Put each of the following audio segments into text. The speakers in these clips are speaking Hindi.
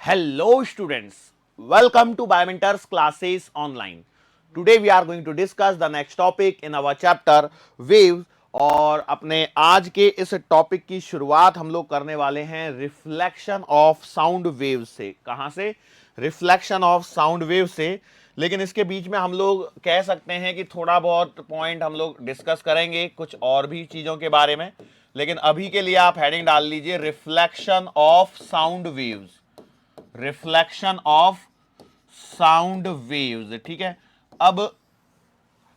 Hello students, welcome to Biomentors classes online. Today we are going to discuss the next topic in our chapter waves और अपने आज के इस टॉपिक की शुरुआत हम लोग करने वाले हैं रिफ्लेक्शन ऑफ साउंड वेव से। कहां से? रिफ्लेक्शन ऑफ साउंड वेव से। लेकिन इसके बीच में हम लोग कह सकते हैं कि थोड़ा बहुत पॉइंट हम लोग डिस्कस करेंगे कुछ और भी चीजों के बारे में, लेकिन अभी के लिए आप हेडिंग डाल लीजिए reflection of sound waves. Reflection of sound waves, ठीक है। अब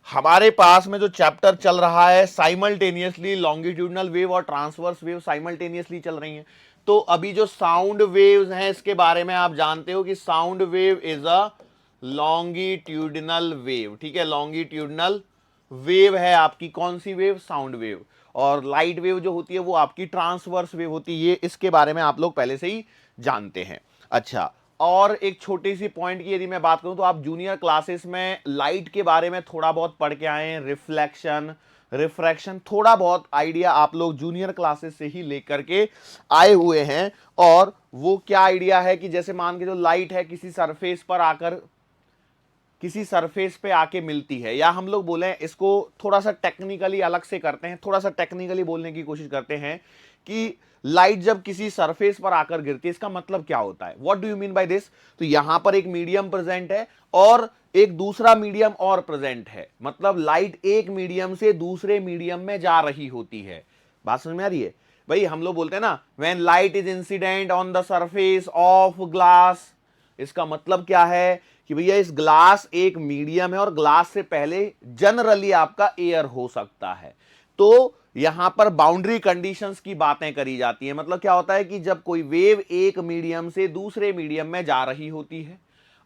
हमारे पास में जो चैप्टर चल रहा है साइमल्टेनियसली लॉन्गिट्यूडनल वेव और ट्रांसवर्स वेव साइमल्टेनियसली चल रही हैं। तो अभी जो साउंड वेव्स हैं इसके बारे में आप जानते हो कि sound wave is a longitudinal wave, ठीक है। लॉन्गिट्यूडनल वेव है आपकी कौन सी वेव? Sound wave. और लाइट वेव जो होती है वो आपकी ट्रांसवर्स वेव होती है। ये इसके बारे में आप लोग पहले से ही जानते हैं। अच्छा, और एक छोटी सी पॉइंट की यदि मैं बात करूं तो आप जूनियर क्लासेस में लाइट के बारे में थोड़ा बहुत पढ़ के आए हैं। रिफ्लेक्शन, रिफ्रैक्शन, थोड़ा बहुत आइडिया आप लोग जूनियर क्लासेस से ही लेकर के आए हुए हैं। और वो क्या आइडिया है कि जैसे मान के जो लाइट है किसी सरफेस पर आकर किसी सरफेस पे आके मिलती है, या हम लोग बोले इसको थोड़ा सा टेक्निकली अलग से करते हैं, थोड़ा सा टेक्निकली बोलने की कोशिश करते हैं कि लाइट जब किसी सरफेस पर आकर गिरती है इसका मतलब क्या होता है? What do you mean by this? तो यहां पर एक मीडियम प्रेजेंट है और एक दूसरा मीडियम और प्रेजेंट है, मतलब लाइट एक मीडियम से दूसरे मीडियम में जा रही होती है। बात समझ में आ रही है? भाई हम लोग बोलते हैं ना when light is incident on the surface of glass, इसका मतलब क्या है कि भैया इस ग्लास एक मीडियम है और ग्लास से पहले जनरली आपका एयर हो सकता है। तो यहां पर बाउंड्री कंडीशंस की बातें करी जाती है। मतलब क्या होता है कि जब कोई वेव एक मीडियम से दूसरे मीडियम में जा रही होती है,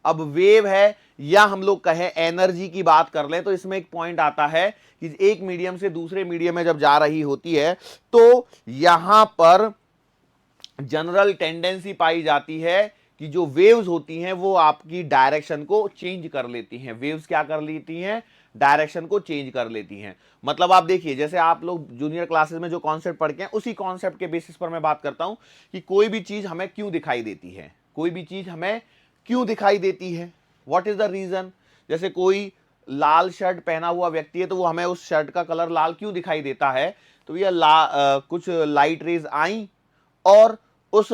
अब वेव है या हम लोग कहें एनर्जी की बात कर लें, तो इसमें एक पॉइंट आता है कि एक मीडियम से दूसरे मीडियम में जब जा रही होती है तो यहां पर जनरल टेंडेंसी पाई जाती है कि जो वेव्स होती हैं वो आपकी डायरेक्शन को चेंज कर लेती हैं। वेव्स क्या कर लेती हैं? डायरेक्शन को चेंज कर लेती हैं। मतलब आप देखिए, जैसे आप लोग जूनियर क्लासेस में जो कॉन्सेप्ट पढ़ के हैं उसी कॉन्सेप्ट के बेसिस पर मैं बात करता हूं कि कोई भी चीज हमें क्यों दिखाई देती है, कोई भी चीज हमें क्यों दिखाई देती है, व्हाट इज द रीजन। जैसे कोई लाल शर्ट पहना हुआ व्यक्ति है तो वो हमें उस शर्ट का कलर लाल क्यों दिखाई देता है? तो ये कुछ लाइट रेज आई और उस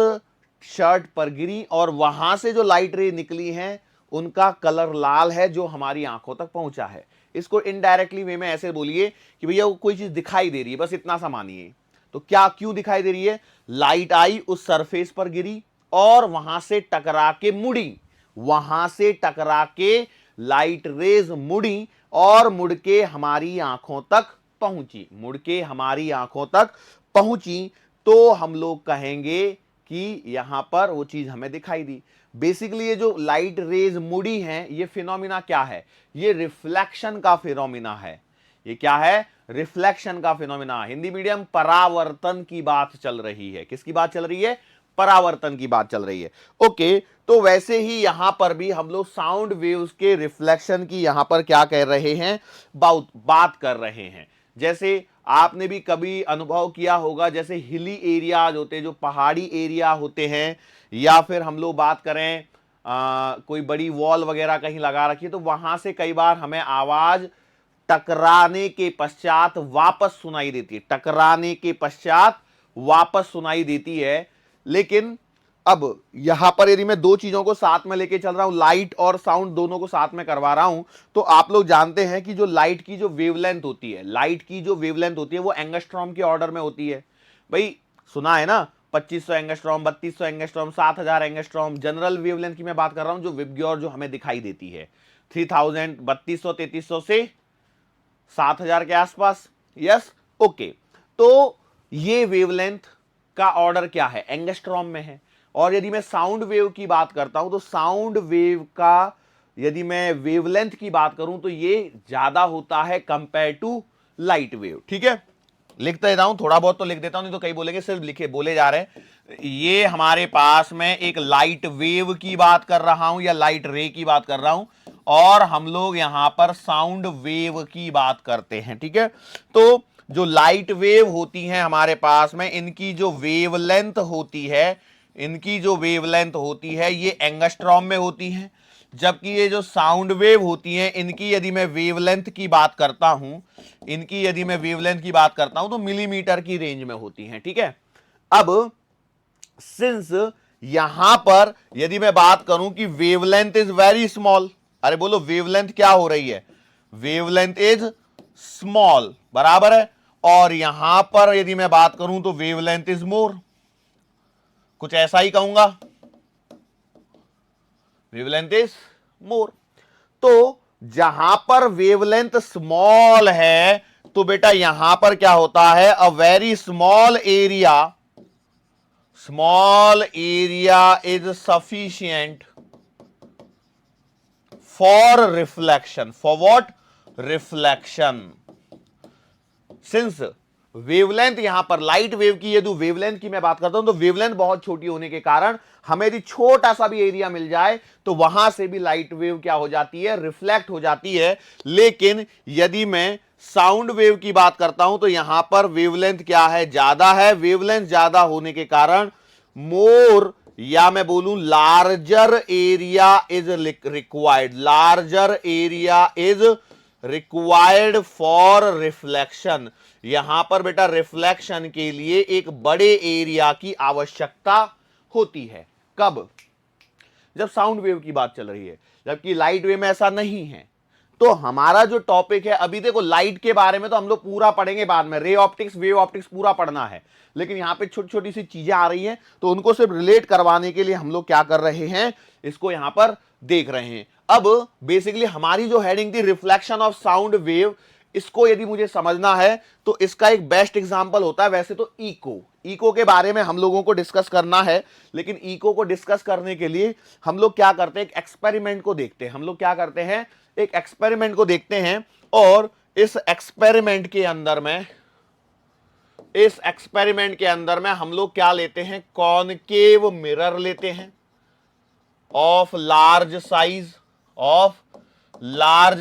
शर्ट पर गिरी और वहां से जो लाइट रे निकली हैं उनका कलर लाल है जो हमारी आंखों तक पहुंचा है। इसको इनडायरेक्टली वे में ऐसे बोलिए कि भैया वो कोई चीज दिखाई दे रही है, बस इतना सा मानिए। तो क्या क्यों दिखाई दे रही है? लाइट आई, उस सरफेस पर गिरी और वहां से टकरा के मुड़ी, वहां से टकरा के लाइट रेज मुड़ी और मुड़ के हमारी आंखों तक पहुंची, मुड़ के हमारी आंखों तक पहुंची। तो हम लोग कहेंगे कि यहां पर वो चीज हमें दिखाई दी। बेसिकली ये जो लाइट रेज मुड़ी हैं ये फिनोमिना क्या है? ये रिफ्लेक्शन का फिनोमिना है। ये क्या है? रिफ्लेक्शन का फिनोमिना। हिंदी मीडियम परावर्तन की बात चल रही है। किसकी बात चल रही है? परावर्तन की बात चल रही है। ओके, तो वैसे ही यहां पर भी हम लोग साउंड वेव्स के रिफ्लेक्शन की यहां पर क्या कह रहे हैं? बात कर रहे हैं। जैसे आपने भी कभी अनुभव किया होगा, जैसे हिली एरियाज होते हैं, जो पहाड़ी एरिया होते हैं, या फिर हम लोग बात करें कोई बड़ी वॉल वगैरह कहीं लगा रखी है तो वहां से कई बार हमें आवाज टकराने के पश्चात वापस सुनाई देती है, टकराने के पश्चात वापस सुनाई देती है। लेकिन अब यहां पर यदि मैं दो चीजों को साथ में लेके चल रहा हूं, लाइट और साउंड दोनों को साथ में करवा रहा हूं, तो आप लोग जानते हैं कि जो लाइट की जो वेवलेंथ होती है, लाइट की जो वेवलेंथ होती है वो एंगस्ट्रॉम के ऑर्डर में होती है। भाई सुना है ना, 2500 angstrom, 3200 angstrom, 7000 angstrom. General wavelength की मैं बात कर रहा हूं जो विबग्योर जो हमें दिखाई देती है 3000, 3200, 3300 से 7000 के आसपास। Yes, okay. तो ये वेवलेंथ का ऑर्डर क्या है? एंगस्ट्रॉम में है। और यदि मैं साउंड वेव की बात करता हूं तो साउंड वेव का यदि मैं वेवलेंथ की बात करूं तो ये ज्यादा होता है कंपेयर टू लाइट वेव। ठीक है, लिख देता हूं, थोड़ा बहुत तो लिख देता हूं, नहीं तो कई बोलेंगे सिर्फ लिखे बोले जा रहे हैं। ये हमारे पास में एक लाइट वेव की बात कर रहा हूं या लाइट रे की बात कर रहा हूं, और हम लोग यहां पर साउंड वेव की बात करते हैं। ठीक है, तो जो लाइट वेव होती हैं हमारे पास में, इनकी जो वेवलेंथ होती है, इनकी जो वेवलेंथ होती है ये एंगस्ट्रॉम में होती है, जबकि ये जो साउंड वेव होती हैं इनकी यदि मैं वेवलेंथ की बात करता हूं, इनकी यदि मैं वेवलेंथ की बात करता हूं तो मिलीमीटर की रेंज में होती हैं। ठीक है, अब सिंस यहां पर यदि मैं बात करूं कि वेवलेंथ इज वेरी स्मॉल, अरे बोलो वेवलेंथ क्या हो रही है, वेवलेंथ इज स्मॉल, बराबर है, और यहां पर यदि मैं बात करूं तो वेवलेंथ इज मोर, कुछ ऐसा ही कहूंगा, वेवलेंथ इज मोर। तो जहां पर वेवलेंथ स्मॉल है तो बेटा यहां पर क्या होता है, a very small area is sufficient for reflection, for what, reflection. Since wavelength यहां पर लाइट वेव की यदि वेवलेंथ की मैं बात करता हूं तो वेवलेंथ बहुत छोटी होने के कारण हमें यदि छोटा सा भी एरिया मिल जाए तो वहां से भी लाइट वेव क्या हो जाती है, रिफ्लेक्ट हो जाती है। लेकिन यदि मैं साउंड वेव की बात करता हूं तो यहां पर वेवलेंथ क्या है, ज्यादा है, वेवलेंथ ज्यादा होने के कारण मोर या मैं बोलूं larger area is required, larger area is required for reflection. यहां पर बेटा रिफ्लेक्शन के लिए एक बड़े एरिया की आवश्यकता होती है। कब, जब साउंड वेव की बात चल रही है, जबकि लाइट वेव में ऐसा नहीं है। तो हमारा जो टॉपिक है अभी, देखो लाइट के बारे में तो हम लोग पूरा पढ़ेंगे बाद में, रे ऑप्टिक्स वेव ऑप्टिक्स पूरा पढ़ना है, लेकिन यहां पे छोटी छोटी सी चीजें आ रही हैं तो उनको सिर्फ रिलेट करवाने के लिए हम लोग क्या कर रहे हैं, इसको यहां पर देख रहे हैं। अब बेसिकली हमारी जो हेडिंग थी रिफ्लेक्शन ऑफ साउंड वेव, इसको यदि मुझे समझना है तो इसका एक बेस्ट एग्जांपल होता है वैसे तो इको के बारे में हम लोगों को डिस्कस करना है, लेकिन इको को डिस्कस करने के लिए हम लोग क्या करते हैं, एक एक्सपेरिमेंट को देखते हैं। हम लोग क्या करते हैं, एक एक्सपेरिमेंट को देखते हैं, और इस एक्सपेरिमेंट के अंदर में हम लोग क्या लेते हैं, कॉनकेव मिरर लेते हैं ऑफ लार्ज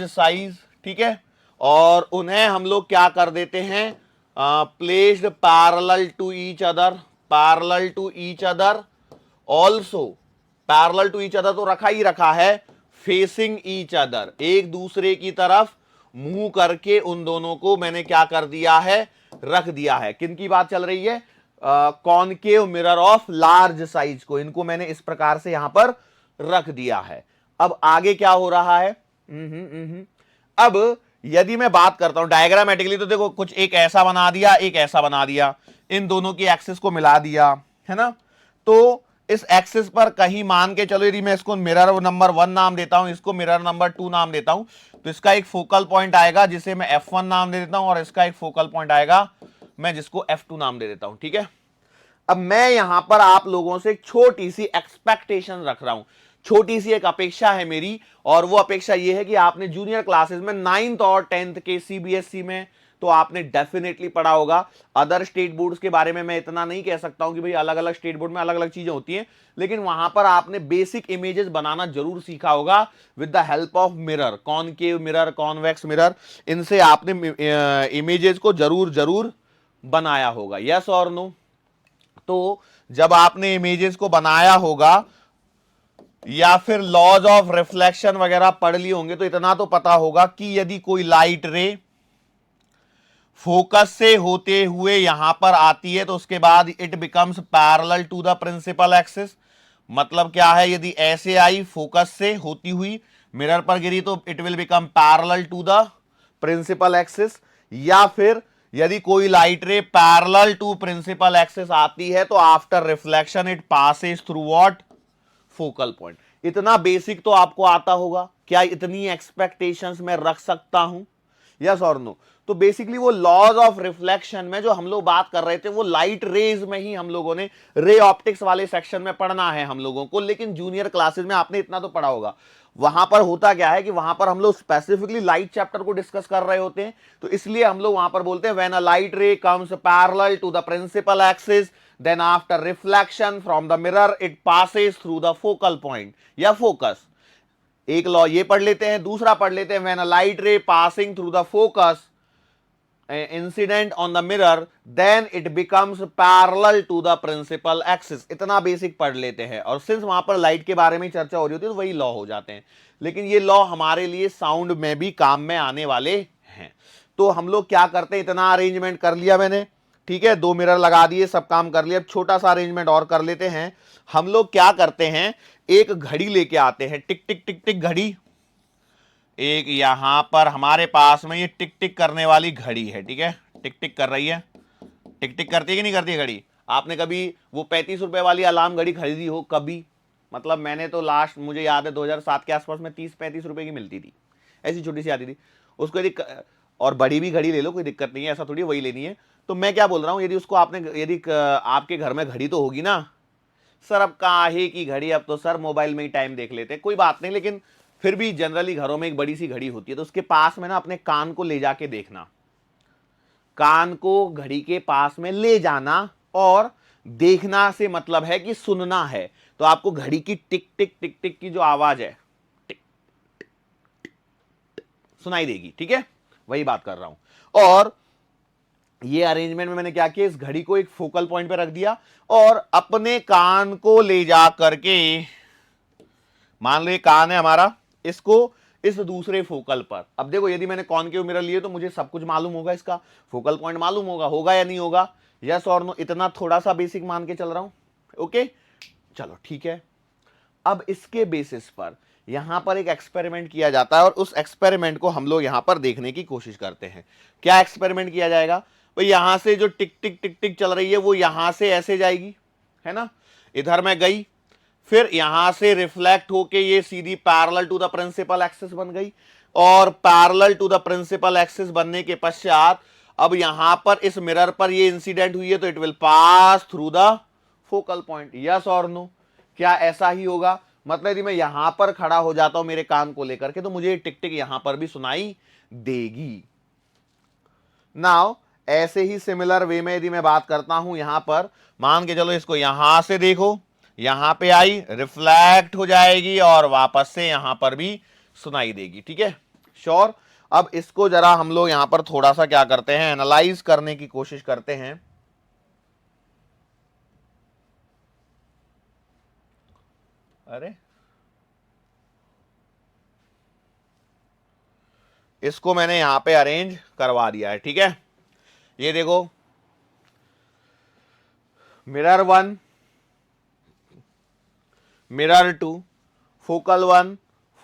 साइज, ठीक है, और उन्हें हम लोग क्या कर देते हैं, placed parallel to each other also, parallel to each other तो रखा ही रखा है, फेसिंग ईच अदर, एक दूसरे की तरफ मुंह करके उन दोनों को मैंने क्या कर दिया है, रख दिया है। किन की बात चल रही है, concave mirror of large size को, इनको मैंने इस प्रकार से यहां पर रख दिया है। अब आगे क्या हो रहा है, अब यदि मैं बात करता हूं डायग्रामेटिकली तो देखो कुछ एक ऐसा बना दिया, एक ऐसा बना दिया, इन दोनों की एक्सिस को मिला दिया है ना। तो इस एक्सिस पर कहीं मान के चलो यदि मैं इसको मिरर नंबर 1 नाम देता हूं, इसको मिरर नंबर 2 नाम देता हूं, तो इसका एक फोकल पॉइंट आएगा जिसे मैं F1 नाम दे देता हूं, और इसका एक फोकल पॉइंट आएगा मैं जिसको F2 नाम दे देता हूं। ठीक है, अब मैं यहां पर आप लोगों से एक छोटी सी एक्सपेक्टेशन रख रहा हूं, छोटी सी एक अपेक्षा है मेरी, और वो अपेक्षा ये है कि आपने जूनियर क्लासेस में 9th और 10th के सीबीएसई में तो आपने डेफिनेटली पढ़ा होगा। अदर स्टेट बोर्ड्स के बारे में मैं इतना नहीं कह सकता हूं कि भाई अलग अलग स्टेट बोर्ड में अलग अलग चीजें होती हैं, लेकिन वहां पर आपने बेसिक इमेजेस बनाना जरूर सीखा होगा with the help of mirror, concave mirror, convex mirror, इनसे आपने इमेजेस को जरूर जरूर बनाया होगा। यस और नो? तो जब आपने इमेजेस को बनाया होगा या फिर लॉज ऑफ रिफ्लेक्शन वगैरह पढ़ लिए होंगे तो इतना तो पता होगा कि यदि कोई लाइट रे फोकस से होते हुए यहां पर आती है तो उसके बाद it becomes parallel to the principal axis. मतलब क्या है, यदि ऐसे आई फोकस से होती हुई मिरर पर गिरी तो it will become parallel to the principal axis, या फिर यदि कोई light ray parallel to principal axis आती है तो after reflection it passes through what, focal point. इतना बेसिक तो आपको आता होगा, क्या इतनी एक्सपेक्टेशंस मैं रख सकता हूं? यस और नो? तो बेसिकली वो लॉज ऑफ रिफ्लेक्शन में जो हम लोग बात कर रहे थे वो लाइट रेज में ही हम लोगों ने रे ऑप्टिक्स वाले सेक्शन में पढ़ना है हम लोगों को, लेकिन जूनियर क्लासेस में आपने इतना तो पढ़ा होगा। वहां पर होता क्या है कि वहां पर हम लोग स्पेसिफिकली लाइट चैप्टर को डिस्कस कर रहे होते हैं, तो इसलिए हम लोग वहां पर बोलते हैं when a light ray comes parallel to the principal axis then after reflection from the mirror it passes through the focal point या focus। एक लॉ ये पढ़ लेते हैं, दूसरा पढ़ लेते हैं when a light ray passing through the focus incident on the mirror then it becomes parallel to the principal axis. इतना बेसिक पढ़ लेते हैं, और सिंस वहां पर लाइट के बारे में चर्चा हो रही होती है तो वही लॉ हो जाते हैं, लेकिन ये लॉ हमारे लिए साउंड में भी काम में आने वाले हैं। तो हम लोग क्या करते हैं, इतना अरेंजमेंट कर लिया मैंने, ठीक है, 2 मिरर लगा दिए, सब काम कर लिया। अब छोटा सा अरेंजमेंट और कर लेते हैं। हम लोग क्या करते हैं, एक घड़ी लेके आते हैं, टिक टिक टिक टिक घड़ी। एक यहां पर हमारे पास में ये टिक टिक करने वाली घड़ी है, ठीक है, टिक टिक कर रही है। टिक टिक करती है कि नहीं करती है घड़ी? आपने कभी वो 35 रुपए वाली अलार्म घड़ी खरीदी हो कभी? मतलब मैंने तो लास्ट, मुझे याद है 2007 के आसपास में 30-35 रुपए की मिलती थी, ऐसी छोटी सी आती थी उसको। यदि और बड़ी भी घड़ी ले लो, कोई दिक्कत नहीं है, ऐसा थोड़ी वही लेनी है। तो मैं क्या बोल रहा हूं, यदि उसको आपने, यदि आपके घर में घड़ी तो होगी ना सर, अब काहे की घड़ी, अब तो सर मोबाइल में ही टाइम देख लेते हैं, कोई बात नहीं, लेकिन फिर भी जनरली घरों में एक बड़ी सी घड़ी होती है, तो उसके पास में ना अपने कान को ले जाके देखना, कान को घड़ी के पास में ले जाना, और देखना से मतलब है कि सुनना है। तो आपको घड़ी की टिक टिक टिक टिक की जो आवाज है टिक टिक टिक टिक सुनाई देगी, ठीक है, वही बात कर रहा हूं। और ये अरेंजमेंट में मैंने क्या किया, इस घड़ी को एक फोकल पॉइंट पे रख दिया, और अपने कान को ले जा करके, मान लो ये कान है हमारा, इसको इस दूसरे फोकल पर। अब देखो, यदि मैंने कॉनकेव मिरर लिए तो मुझे सब कुछ मालूम होगा, इसका फोकल पॉइंट मालूम होगा या नहीं होगा, यस और नो? इतना थोड़ा सा बेसिक मान के चल रहा हूं, ओके, चलो ठीक है। अब इसके बेसिस पर यहां पर एक एक्सपेरिमेंट किया जाता है, और उस एक्सपेरिमेंट को हम लोग यहां पर देखने की कोशिश करते हैं। क्या एक्सपेरिमेंट किया जाएगा भाई, यहां से जो टिक टिक टिक टिक चल रही है वो यहां से ऐसे जाएगी, है ना, इधर मैं गई, फिर यहां से रिफ्लेक्ट होके ये सीधी parallel to the principal axis बन गई, और parallel to the principal axis बनने के पश्चात अब यहां पर इस मिरर पर ये इंसिडेंट हुई है, तो it will pass through the focal point, yes और नो? क्या ऐसा ही होगा? मतलब यदि मैं यहां पर खड़ा हो जाता हूं मेरे कान को लेकर के, तो मुझे टिक टिक यहां पर भी सुनाई देगी। नाउ ऐसे ही सिमिलर वे में यदि मैं बात करता हूं, यहां पर मान के चलो, इसको यहां से देखो, यहां पे आई, रिफ्लेक्ट हो जाएगी, और वापस से यहां पर भी सुनाई देगी, ठीक है, श्योर? अब इसको जरा हम लोग यहां पर थोड़ा सा क्या करते हैं, एनालाइज करने की कोशिश करते हैं। अरे इसको मैंने यहां पे अरेंज करवा दिया है, ठीक है, ये देखो, मिरर 1, मिरर 2, फोकल 1,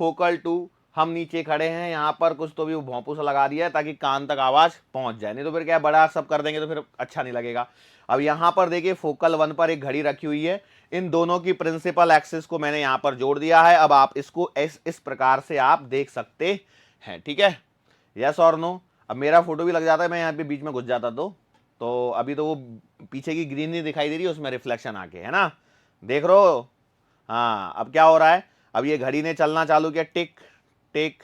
फोकल 2, हम नीचे खड़े हैं, यहां पर कुछ तो भी भौंपू सा लगा दिया है ताकि कान तक आवाज पहुंच जाए, नहीं तो फिर क्या बड़ा सब कर देंगे तो फिर अच्छा नहीं लगेगा। अब यहां पर देखिए, फोकल 1 पर एक घड़ी रखी हुई है, इन दोनों की प्रिंसिपल एक्सिस को मैंने यहां पर जोड़ दिया है। अब आप इसको इस प्रकार से आप देख सकते हैं, ठीक है, यस और नो? अब मेरा फोटो भी लग जाता है, मैं यहाँ पे बीच में घुस जाता तो अभी तो वो पीछे की ग्रीनरी दिखाई दे रही है, उसमें रिफ्लेक्शन आके, है ना, देख रहे हो? हाँ, अब क्या हो रहा है, अब ये घड़ी ने चलना चालू किया, टिक टिक,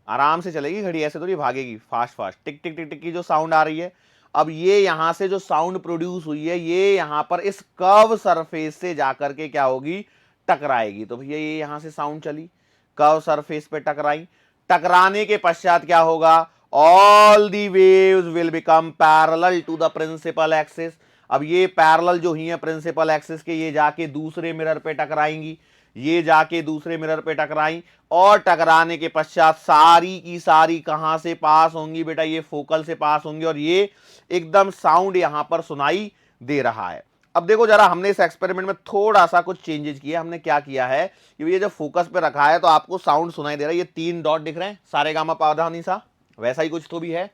आराम से चलेगी घड़ी, ऐसे थोड़ी भागेगी फास्ट फास्ट, टिक टिक टिक टिक की जो साउंड आ रही है। अब ये यहां से जो साउंड प्रोड्यूस हुई है, ये यहां पर इस कर्व सरफेस से जाकर के क्या होगी, टकराएगी। तो भैया ये यहां से साउंड चली, कर्व सरफेस पे टकराई, टकराने के पश्चात क्या होगा, all the waves will become parallel to the principal axis. अब ये पैरेलल जो ही है प्रिंसिपल एक्सिस के, ये जाके दूसरे मिरर पे टकराएंगी, ये जाके दूसरे मिरर पे टकराई, और टकराने के पश्चात सारी की सारी कहां से पास होंगी बेटा, ये फोकल से पास होंगी, और ये एकदम साउंड यहां पर सुनाई दे रहा है। अब देखो जरा, हमने इस एक्सपेरिमेंट में थोड़ा सा कुछ चेंजेस किया। हमने क्या किया है कि ये जब फोकस पे रखा है तो आपको साउंड सुनाई दे रहा है, ये 3 डॉट दिख रहे हैं, सारे गामा पाधा निसा, वैसा ही कुछ तो भी है,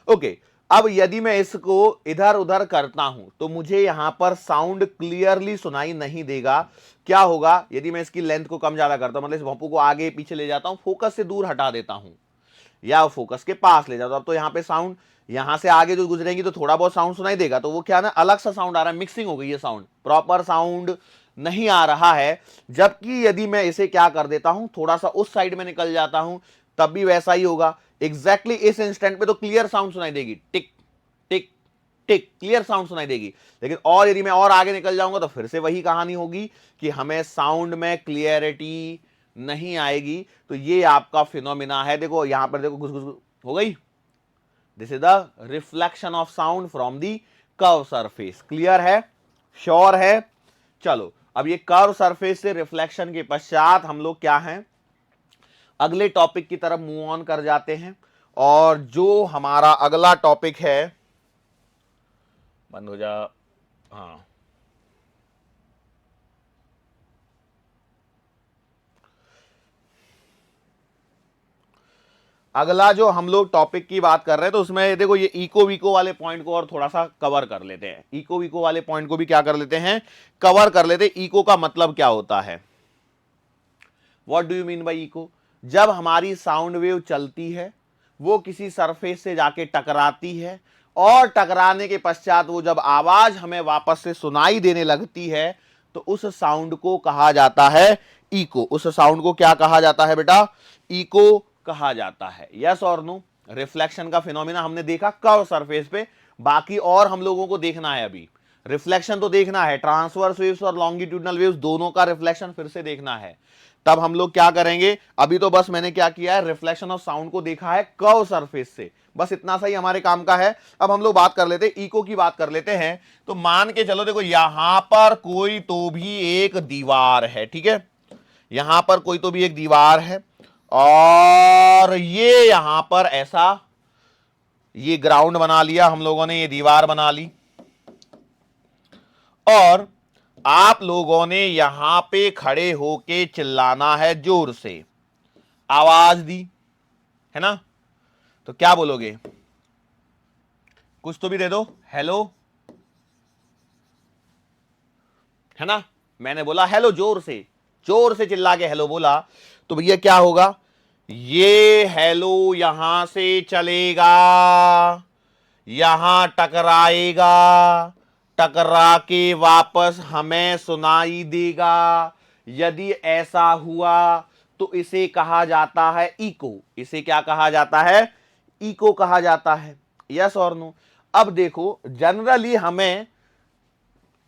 ओके। अब यदि मैं इसको इधर उधर करता हूं तो मुझे यहां पर साउंड क्लियरली सुनाई नहीं देगा। क्या होगा, यदि मैं इसकी लेंथ को कम ज्यादा करता हूं, मतलब इस भोंपू को आगे पीछे ले जाता हूं, फोकस से दूर हटा देता हूं, या फोकस के पास ले जाता हूं, अब तो यहां पे साउंड, यहां से आगे जो गुजरेंगी तो थोड़ा बहुत साउंड सुनाई देगा, तो वो क्या ना, अलग सा साउंड आ रहा है, मिक्सिंग हो गई है साउंड, प्रॉपर साउंड नहीं आ रहा है। जबकि यदि मैं इसे क्या कर देता हूं, थोड़ा सा उस साइड में निकल जाता हूं, तब भी वैसा ही होगा, एग्जैक्टली इस इंस्टेंट पे तो क्लियर साउंड सुनाई देगी, टिक टिक टिक, क्लियर साउंड सुनाई देगी। लेकिन और यदि मैं और आगे निकल जाऊंगा तो फिर से वही कहानी होगी कि हमें साउंड में क्लियरिटी नहीं आएगी। तो ये आपका फिनोमिना है। देखो यहां पर देखो, घुस घुस हो गई, this is the reflection of sound from the curve surface. Clear है, श्योर है। चलो अब ये कर्व सरफेस से रिफ्लेक्शन के पश्चात हम लोग क्या हैं, अगले टॉपिक की तरफ मूव ऑन कर जाते हैं। और जो हमारा अगला टॉपिक है, बंद हो जा, हाँ, अगला जो हम लोग टॉपिक की बात कर रहे हैं तो उसमें देखो ये इको वीको वाले पॉइंट को और थोड़ा सा कवर कर लेते हैं। इको वीको वाले पॉइंट को भी क्या कर लेते हैं, कवर कर लेते हैं। इको का मतलब क्या होता है, what do you mean by echo? जब हमारी साउंड वेव चलती है वो किसी सरफेस से जाके टकराती है और टकराने के पश्चात वो जब आवाज हमें वापस से सुनाई देने लगती है तो उस साउंड को कहा जाता है इको। उस साउंड को क्या कहा जाता है बेटा, इको कहा जाता है। यस और नो? रिफ्लेक्शन का फिनोमिना हमने देखा कर्व सरफेस पे, बाकी और हम लोगों को देखना है। अभी रिफ्लेक्शन तो देखना है, ट्रांसवर्स वेव्स और लॉन्गिट्यूडनल वेव्स दोनों का रिफ्लेक्शन फिर से देखना है। तब हम लोग क्या करेंगे, अभी तो बस मैंने क्या किया है, रिफ्लेक्शन ऑफ साउंड को देखा है कर्व सरफेस से, बस इतना सा ही हमारे काम का है। अब हम लोग बात कर लेते हैं, इको की बात कर लेते हैं। तो मान के चलो, देखो यहां पर कोई तो भी एक दीवार है, ठीक है, यहां पर कोई तो भी एक दीवार है और ये यहां पर ऐसा ये ग्राउंड बना लिया हम लोगों ने, ये दीवार बना ली और आप लोगों ने यहां पे खड़े होके चिल्लाना है, जोर से आवाज दी है ना। तो क्या बोलोगे, कुछ तो भी दे दो, हेलो, है ना। मैंने बोला हेलो, जोर से चिल्ला के हेलो बोला, तो भैया क्या होगा, ये हेलो यहां से चलेगा, यहां टकराएगा, टकरा के वापस हमें सुनाई देगा। यदि ऐसा हुआ तो इसे कहा जाता है इको। इसे क्या कहा जाता है, इको कहा जाता है। यस और नो? अब देखो जनरली हमें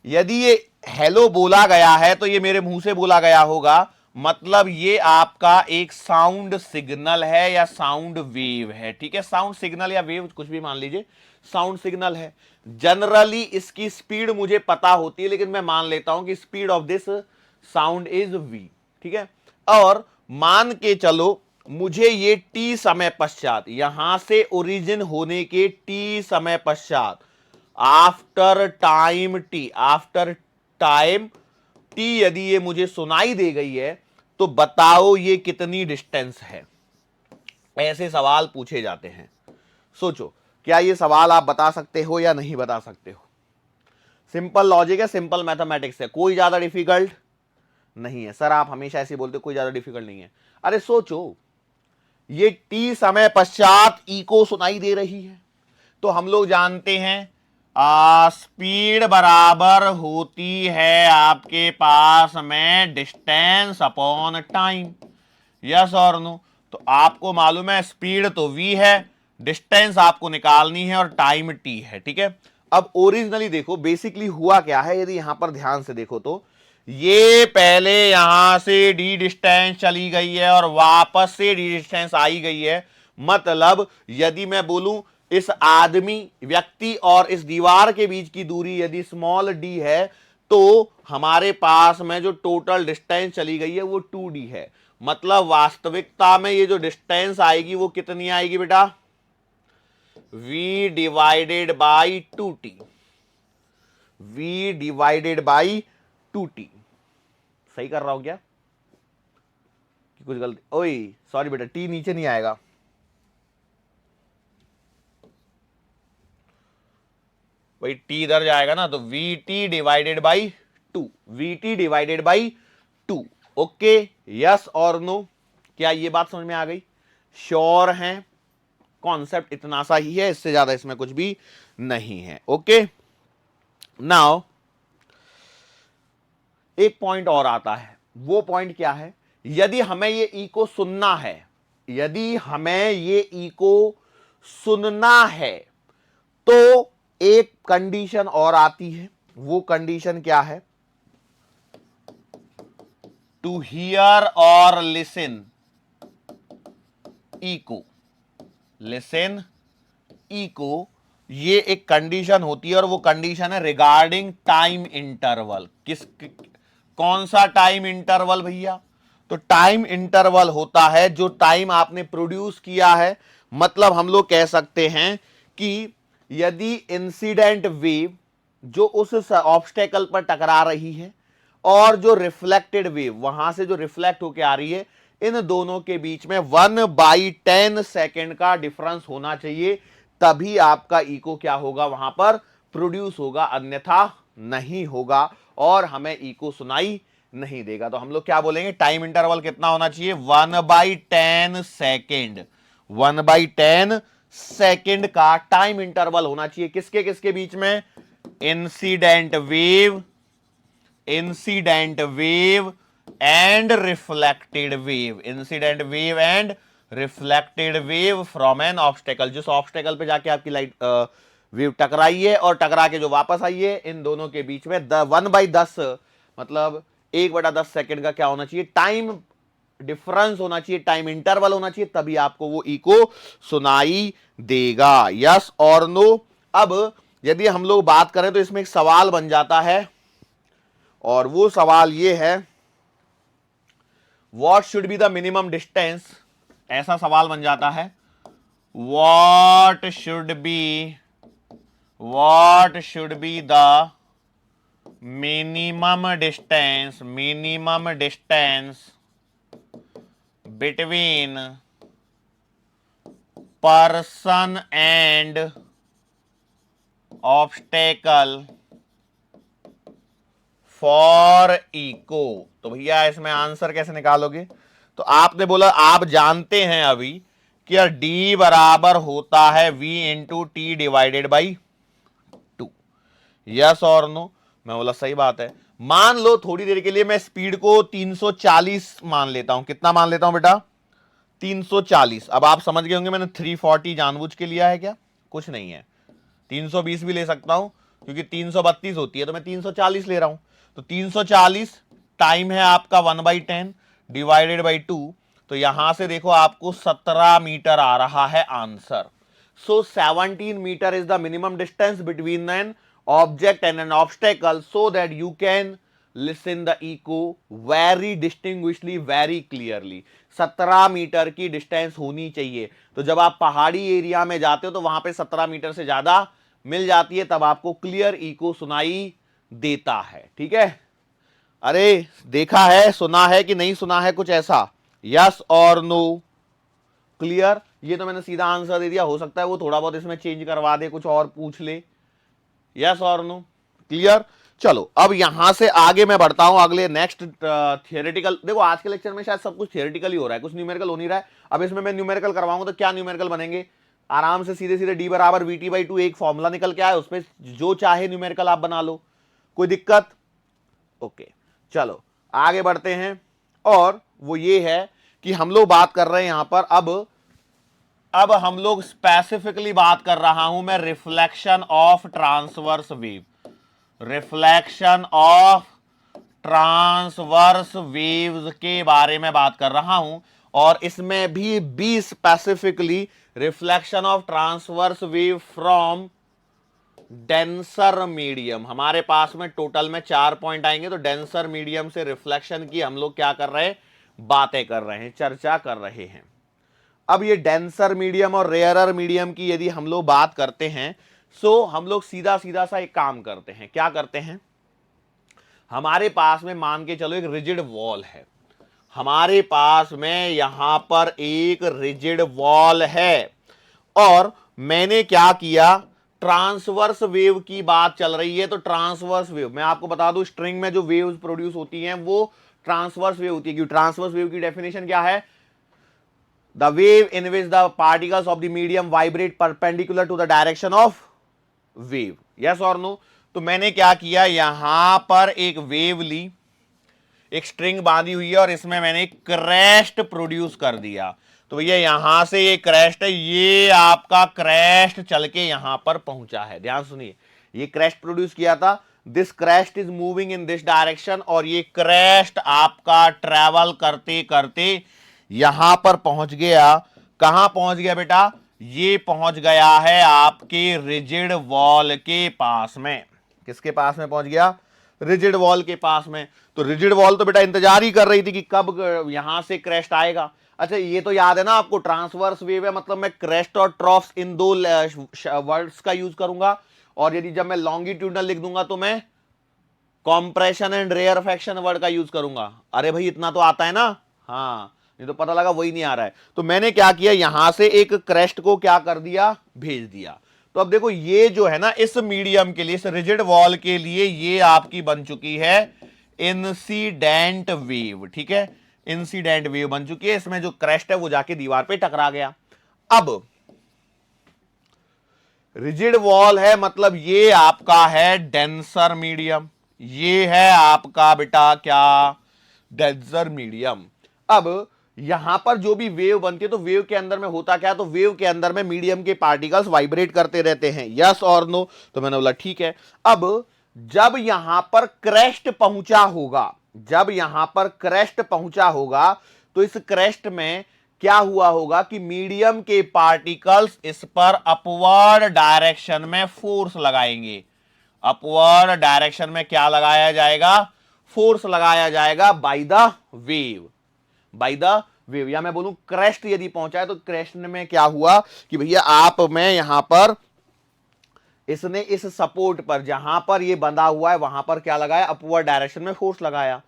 यदि ये हेलो बोला गया है तो ये मेरे मुंह से बोला गया होगा, मतलब ये आपका एक साउंड सिग्नल है या साउंड वेव है, ठीक है। साउंड सिग्नल या वेव कुछ भी मान लीजिए, साउंड सिग्नल है। जनरली इसकी स्पीड मुझे पता होती है, लेकिन मैं मान लेता हूं कि speed of this sound is V, ठीक है। और मान के चलो मुझे ये टी समय पश्चात, यहां से ओरिजिन होने के टी समय पश्चात, after time T, after time T यदि ये मुझे सुनाई दे गई है तो बताओ ये कितनी डिस्टेंस है। ऐसे सवाल पूछे जाते हैं। सोचो, क्या ये सवाल आप बता सकते हो या नहीं बता सकते हो? सिंपल लॉजिक है, सिंपल मैथमेटिक्स है, कोई ज्यादा डिफिकल्ट नहीं है। सर आप हमेशा ऐसे बोलते हो कोई ज्यादा डिफिकल्ट नहीं है। अरे सोचो, ये टी समय पश्चात इको सुनाई दे रही है, तो हम लोग जानते हैं स्पीड बराबर होती है आपके पास में डिस्टेंस अपॉन टाइम। यस और नो? तो आपको मालूम है स्पीड तो v है, डिस्टेंस आपको निकालनी है और टाइम t है, ठीक है। अब ओरिजिनली देखो बेसिकली हुआ क्या है, यदि यहां पर ध्यान से देखो तो ये पहले यहां से डी डिस्टेंस चली गई है और वापस से डी डिस्टेंस आई गई है। मतलब यदि मैं बोलूं इस आदमी व्यक्ति और इस दीवार के बीच की दूरी यदि स्मॉल डी है तो हमारे पास में जो टोटल डिस्टेंस चली गई है वो 2d है। मतलब वास्तविकता में ये जो डिस्टेंस आएगी वो कितनी आएगी बेटा, v divided by 2t, v divided by 2t। सही कर रहा हूं क्या कि कुछ गलती? ओए सॉरी बेटा, t नीचे नहीं आएगा, भाई t इधर जाएगा ना, तो vt divided by 2, vt divided by 2। Okay, yes और नो? क्या ये बात समझ में आ गई? श्योर हैं? कॉन्सेप्ट इतना सा ही है, इससे ज्यादा इसमें कुछ भी नहीं है। ओके, नाउ एक पॉइंट और आता है, वो पॉइंट क्या है, यदि हमें ये इको सुनना है, यदि हमें ये इको सुनना है तो एक कंडीशन और आती है। वो कंडीशन क्या है, टू हियर और लिसन इको, लिसन इको, ये एक कंडीशन होती है और वो कंडीशन है रिगार्डिंग टाइम इंटरवल। कौन सा टाइम इंटरवल भैया? तो टाइम इंटरवल होता है जो टाइम आपने प्रोड्यूस किया है। मतलब हम लोग कह सकते हैं कि यदि इंसिडेंट वेव जो उस ऑब्स्टेकल पर टकरा रही है और जो रिफ्लेक्टेड वेव वहां से जो रिफ्लेक्ट होके आ रही है, इन दोनों के बीच में 1/10 सेकेंड का डिफरेंस होना चाहिए, तभी आपका इको क्या होगा, वहां पर प्रोड्यूस होगा, अन्यथा नहीं होगा और हमें इको सुनाई नहीं देगा। तो हम लोग क्या बोलेंगे, टाइम इंटरवल कितना होना चाहिए, 1/10 सेकेंड। 1/10 सेकेंड का टाइम इंटरवल होना चाहिए किसके किसके बीच में, incident wave and reflected wave, incident wave and reflected wave from N obstacle, जिस ऑब्स्टेकल पे जाके आपकी लाइट वेव टकराई है और टकरा के जो वापस आई है, इन दोनों के बीच में 1/10 मतलब 1/10 सेकेंड का क्या होना चाहिए, टाइम डिफरेंस होना चाहिए, टाइम इंटरवल होना चाहिए, तभी आपको वो इको सुनाई देगा। यस और नो? अब यदि हम लोग बात करें तो इसमें एक सवाल बन जाता है और वो सवाल ये है, what should be the minimum distance, ऐसा सवाल बन जाता है, what should be the minimum distance between person and obstacle for echo. तो भैया इसमें आंसर कैसे निकालोगे? तो आपने बोला आप जानते हैं अभी कि यार डी बराबर होता है v into T divided by 2। Yes और नो? मैं बोला सही बात है। मान लो थोड़ी देर के लिए मैं स्पीड को 340 मान लेता हूं। कितना मान लेता हूं बेटा? 340। अब आप समझ गए होंगे मैंने 340 जानबूझ के लिया है क्या? कुछ नहीं है, 320 भी ले सकता हूं क्योंकि 332 होती है, तो मैं 340 ले रहा हूं। तो 340 टाइम है आपका 1/10 डिवाइडेड बाई 2, तो यहां से देखो आपको 17 मीटर आ रहा है answer. So 17 metre is the minimum distance between an object and an obstacle, so that you can listen the echo very distinguishly, very clearly. 17 metre की डिस्टेंस होनी चाहिए। तो जब आप पहाड़ी एरिया में जाते हो तो वहां पे 17 मीटर से ज्यादा मिल जाती है, तब आपको क्लियर इको सुनाई देता है। ठीक है? अरे देखा है, सुना है कि नहीं सुना है कुछ ऐसा? यस और नो? क्लियर? ये तो मैंने सीधा आंसर दे दिया, हो सकता है वो थोड़ा बहुत इसमें चेंज करवा दे, कुछ और पूछ ले। यस और नो? क्लियर? चलो अब यहां से आगे मैं बढ़ता हूं अगले नेक्स्ट थियोरेटिकल। देखो आज के लेक्चर में शायद सब कुछ थियोरेटिकल ही हो रहा है, कुछ न्यूमेरिकल हो नहीं रहा है। अब इसमें मैं न्यूमेरिकल करवाऊंगा तो क्या न्यूमेरिकल बनेंगे, आराम से सीधे सीधे डी बराबर VT/2 एक फॉर्मूला निकल के आए, उसमें जो चाहे न्यूमेरिकल आप बना लो, कोई दिक्कत? ओके चलो आगे बढ़ते हैं। और वो ये है कि हम लोग बात कर रहे हैं यहां पर, अब हम लोग स्पेसिफिकली बात कर रहा हूं मैं reflection of transverse wave, reflection of transverse waves के बारे में बात कर रहा हूं। और इसमें भी specifically reflection of transverse wave from denser medium. हमारे पास में टोटल में 4 पॉइंट आएंगे, तो डेंसर मीडियम से रिफ्लेक्शन की हम लोग क्या कर रहे हैं, बातें कर रहे हैं, चर्चा कर रहे हैं। अब ये डेंसर मीडियम और रेयरर मीडियम की यदि हम लोग बात करते हैं, सो हम लोग सीधा सीधा सा एक काम करते हैं। क्या करते हैं, हमारे पास में मान के चलो एक रिजिड वॉल है, हमारे पास में यहां पर एक रिजिड वॉल है, और मैंने क्या किया, ट्रांसवर्स वेव की बात चल रही है। तो ट्रांसवर्स वेव मैं आपको बता दूं, स्ट्रिंग में जो वेव्स प्रोड्यूस होती हैं वो ट्रांसवर्स वेव होती है। क्योंकि ट्रांसवर्स वेव की डेफिनेशन क्या है, the wave in which the particles of the medium vibrate perpendicular to the direction of wave. Yes और नो? तो मैंने क्या किया, यहां पर एक वेव ली, एक स्ट्रिंग बांधी हुई है और इसमें मैंने एक क्रेस्ट प्रोड्यूस कर दिया। तो भैया यहां से ये क्रेस्ट है, ये आपका क्रेस्ट चल के यहां पर पहुंचा है। ध्यान सुनिए, ये क्रेस्ट प्रोड्यूस किया था, this crest is moving in this direction, और ये क्रेस्ट आपका ट्रेवल करते करते यहां पर पहुंच गया। कहां पहुंच गया बेटा, ये पहुंच गया है आपके रिजिड वॉल के पास में। किसके पास में पहुंच गया? रिजिड वॉल के पास में। तो रिजिड वॉल तो बेटा इंतजार ही कर रही थी कि कब यहां से क्रैश आएगा। अच्छा ये तो याद है ना आपको, ट्रांसवर्स वेव है मतलब मैं क्रेस्ट और ट्रॉफ्स इन दो वर्ड्स का यूज करूंगा, और यदि जब मैं लॉन्गिट्यूडनल लिख दूंगा तो मैं कॉम्प्रेशन एंड रेयरफेक्शन वर्ड का यूज करूंगा। अरे भाई इतना तो आता है ना। हाँ, नहीं तो पता लगा वही नहीं आ रहा है। तो मैंने क्या किया, यहां से एक क्रेस्ट को क्या कर दिया, भेज दिया। तो अब देखो ये जो है ना इस मीडियम के लिए, इस रिजिड वॉल के लिए ये आपकी बन चुकी है इंसिडेंट वेव। ठीक है, इंसिडेंट वेव बन चुकी है। इसमें जो क्रेस्ट है वो जाके दीवार पे टकरा गया। अब रिजिड वॉल है मतलब ये आपका है डेंसर मीडियम, ये है आपका बेटा क्या, डेंसर मीडियम। अब यहां पर जो भी वेव बनती है तो वेव के अंदर में होता क्या है, तो वेव के अंदर में मीडियम के पार्टिकल्स वाइब्रेट करते रहते हैं, यस और नो। तो मैंने बोला ठीक है। अब जब यहां पर क्रेस्ट पहुंचा होगा, जब यहां पर क्रेस्ट पहुंचा होगा तो इस क्रेस्ट में क्या हुआ होगा कि मीडियम के पार्टिकल्स इस पर अपवर्ड डायरेक्शन में फोर्स लगाएंगे। अपवर्ड डायरेक्शन में क्या लगाया जाएगा, फोर्स लगाया जाएगा by the wave, by the wave. या मैं बोलूं क्रेस्ट यदि पहुंचा है तो क्रेस्ट में क्या हुआ कि भैया आप में यहां पर इसने इस सपोर्ट पर जहां पर ये बंधा हुआ है वहां पर क्या लगाया, अपवर्ड डायरेक्शन में फोर्स लगाया।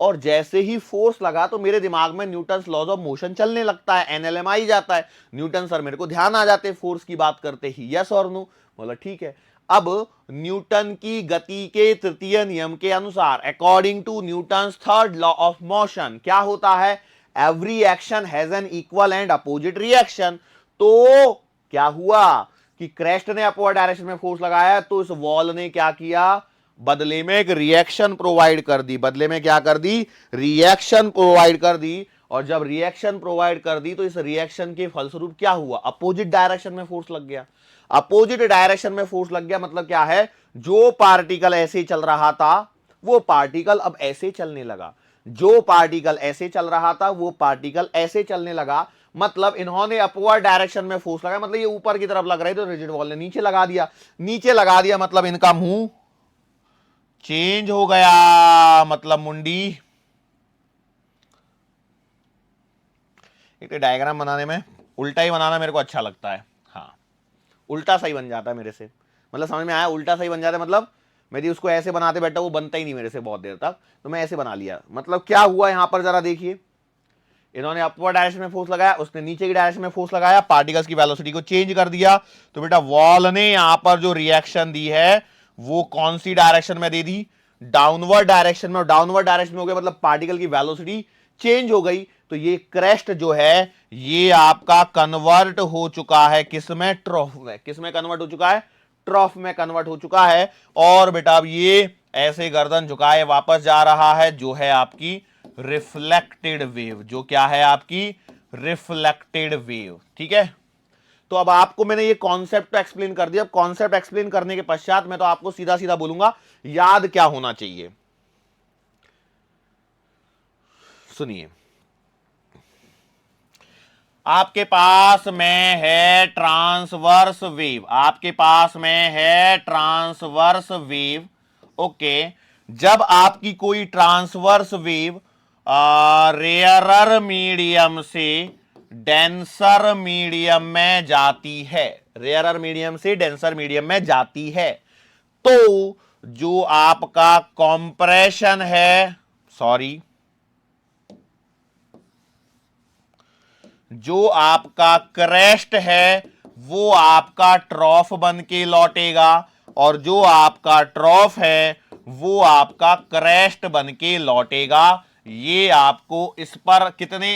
और जैसे ही फोर्स लगा तो मेरे दिमाग में न्यूटन लॉज ऑफ मोशन चलने लगता है, एनएलएम आ जाता है। न्यूटन सर मेरे को ध्यान आ जाते हैं फोर्स की बात करते ही, यस और नो। बोला ठीक है। अब न्यूटन की गति के तृतीय नियम के अनुसार, according to Newton third law of motion, क्या होता है, every action has an equal and opposite reaction. तो क्या हुआ कि क्रेस्ट ने अपवर्ड डायरेक्शन में फोर्स लगाया तो इस वॉल ने क्या किया, बदले में एक रिएक्शन प्रोवाइड कर दी, बदले में क्या कर दी, रिएक्शन प्रोवाइड कर दी। और जब रिएक्शन प्रोवाइड कर दी तो इस रिएक्शन के फलस्वरूप क्या हुआ, अपोजिट डायरेक्शन में फोर्स लग गया। अपोजिट डायरेक्शन में फोर्स लग गया मतलब क्या है, जो पार्टिकल ऐसे चल रहा था वो पार्टिकल अब ऐसे चलने लगा, जो पार्टिकल ऐसे चल रहा था वो पार्टिकल ऐसे चलने लगा। मतलब इन्होंने अपवर्ड डायरेक्शन में फोर्स लगाया, मतलब ये ऊपर की तरफ लग रही तो रिजिड वॉल ने नीचे लगा दिया, नीचे लगा दिया मतलब इनका मुंह चेंज हो गया, मतलब मुंडी। एक तो डायग्राम बनाने में उल्टा ही बनाना मेरे को अच्छा लगता है। हाँ, उल्टा सही बन जाता है मेरे से, मतलब समझ में आया, उल्टा सही बन जाता है। मतलब मेरी उसको ऐसे बनाते बैठा वो बनता ही नहीं मेरे से बहुत देर तक, तो मैं ऐसे बना लिया। मतलब क्या हुआ यहां पर जरा देखिए, इन्होंने अपवर्ड डायरेक्शन में फोर्स लगाया, उसने नीचे की डायरेक्शन में फोर्स लगाया, पार्टिकल्स की वेलोसिटी को चेंज कर दिया। तो बेटा वॉल ने यहां पर जो रिएक्शन दी है वो कौन सी डायरेक्शन में दे दी, डाउनवर्ड डायरेक्शन में। डाउनवर्ड डायरेक्शन में हो गया मतलब पार्टिकल की वेलोसिटी चेंज हो गई। तो ये क्रेस्ट जो है ये आपका कन्वर्ट हो चुका है किसमें, ट्रॉफ में। किसमें कन्वर्ट हो चुका है, ट्रॉफ में कन्वर्ट हो चुका है। और बेटा अब ये ऐसे गर्दन झुकाए वापस जा रहा है, जो है आपकी रिफ्लेक्टेड वेव, जो क्या है आपकी रिफ्लेक्टेड वेव। ठीक है, तो अब आपको मैंने ये कॉन्सेप्ट तो एक्सप्लेन कर दिया। अब कॉन्सेप्ट एक्सप्लेन करने के पश्चात मैं तो आपको सीधा सीधा बोलूंगा याद क्या होना चाहिए, सुनिए। आपके पास में है ट्रांसवर्स वेव, आपके पास में है ट्रांसवर्स वेव। ओके, जब आपकी कोई ट्रांसवर्स वेव रेयरर मीडियम से डेंसर मीडियम में जाती है, रेयरर मीडियम से डेंसर मीडियम में जाती है, तो जो आपका कॉम्प्रेशन है, सॉरी, जो आपका क्रेस्ट है वो आपका ट्रॉफ बन के लौटेगा, और जो आपका ट्रॉफ है वो आपका क्रेस्ट बन के लौटेगा। ये आपको इस पर कितने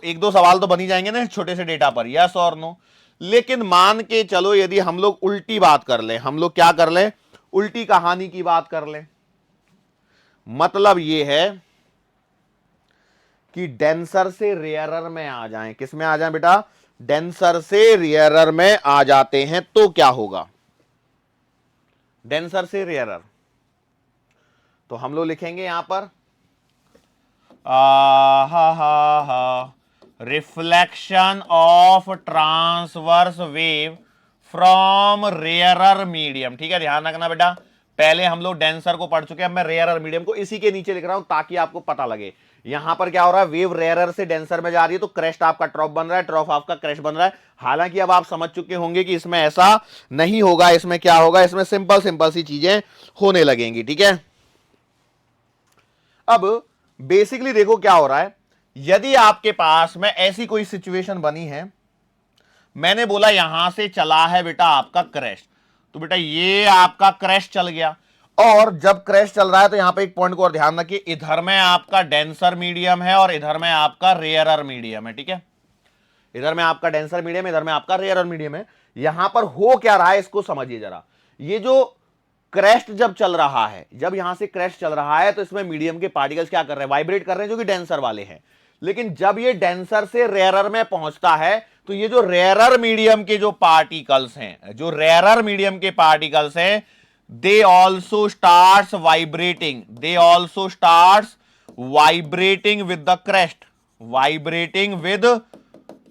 एक दो सवाल तो बन ही जाएंगे ना छोटे से डेटा पर, यस और नो। लेकिन मान के चलो यदि हम लोग उल्टी बात कर लें, हम लोग क्या कर लें, उल्टी कहानी की बात कर लें। मतलब ये है कि डेंसर से रेयरर में आ जाएं, किस में आ जाएं बेटा, डेंसर से रेयरर में आ जाते हैं, तो क्या होगा, डेंसर से रेयरर। तो हम लोग लिखेंगे यहां पर हा हा हा reflection of transverse wave from rarer medium. ठीक है, ध्यान रखना बेटा, पहले हम लोग डेंसर को पढ़ चुके हैं, मैं रेयरर मीडियम को इसी के नीचे लिख रहा हूं ताकि आपको पता लगे। यहां पर क्या हो रहा है, वेव रेयरर से डेंसर में जा रही है तो क्रेस्ट आपका ट्रॉफ बन रहा है, ट्रॉफ आपका क्रेस्ट बन रहा है। हालांकि अब आप समझ चुके होंगे कि इसमें ऐसा नहीं होगा, इसमें क्या होगा, इसमें सिंपल सिंपल सी चीजें होने लगेंगी। ठीक है, अब बेसिकली देखो क्या हो रहा है, यदि आपके पास में ऐसी कोई सिचुएशन बनी है, मैंने बोला यहां से चला है बेटा आपका क्रैश, तो बेटा ये आपका क्रैश चल गया, और जब क्रैश चल रहा है तो यहां पे एक पॉइंट को और ध्यान रखिए, इधर में आपका डेंसर मीडियम है और इधर में आपका रेयरर मीडियम है। ठीक है, इधर में आपका डेंसर मीडियम, इधर में आपका रेयरर मीडियम है। यहां पर हो क्या रहा है इसको समझिए जरा। ये जो क्रेस्ट जब चल रहा है, जब यहां से क्रेस्ट चल रहा है तो इसमें मीडियम के पार्टिकल्स क्या कर रहे हैं, वाइब्रेट कर रहे हैं, जो कि डेंसर वाले हैं। लेकिन जब ये डेंसर से रेयरर में पहुंचता है तो ये जो रेयरर मीडियम के जो पार्टिकल्स हैं, जो रेयरर मीडियम के पार्टिकल्स हैं, they also starts vibrating, they also starts vibrating with the crest, vibrating with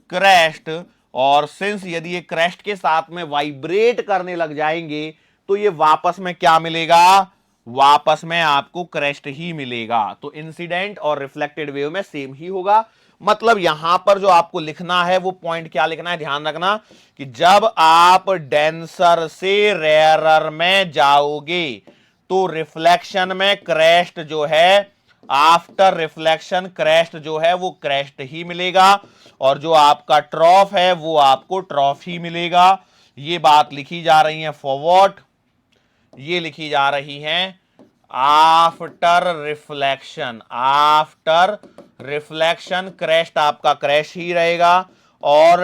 crest. और सिंस यदि ये क्रेस्ट के साथ में वाइब्रेट करने लग जाएंगे तो ये वापस में क्या मिलेगा, वापस में आपको क्रेस्ट ही मिलेगा। तो इंसिडेंट और रिफ्लेक्टेड वेव में सेम ही होगा। मतलब यहां पर जो आपको लिखना है वो पॉइंट क्या लिखना है, ध्यान रखना कि जब आप डेंसर से रेयरर में जाओगे तो रिफ्लेक्शन में क्रेस्ट जो है, आफ्टर रिफ्लेक्शन क्रेस्ट जो है वो क्रेस्ट ही मिलेगा, और जो आपका ट्रॉफ है वो आपको ट्रॉफ ही मिलेगा। ये बात लिखी जा रही है फॉरवर्ड, ये लिखी जा रही हैं after reflection, after reflection crest आपका क्रैश ही रहेगा और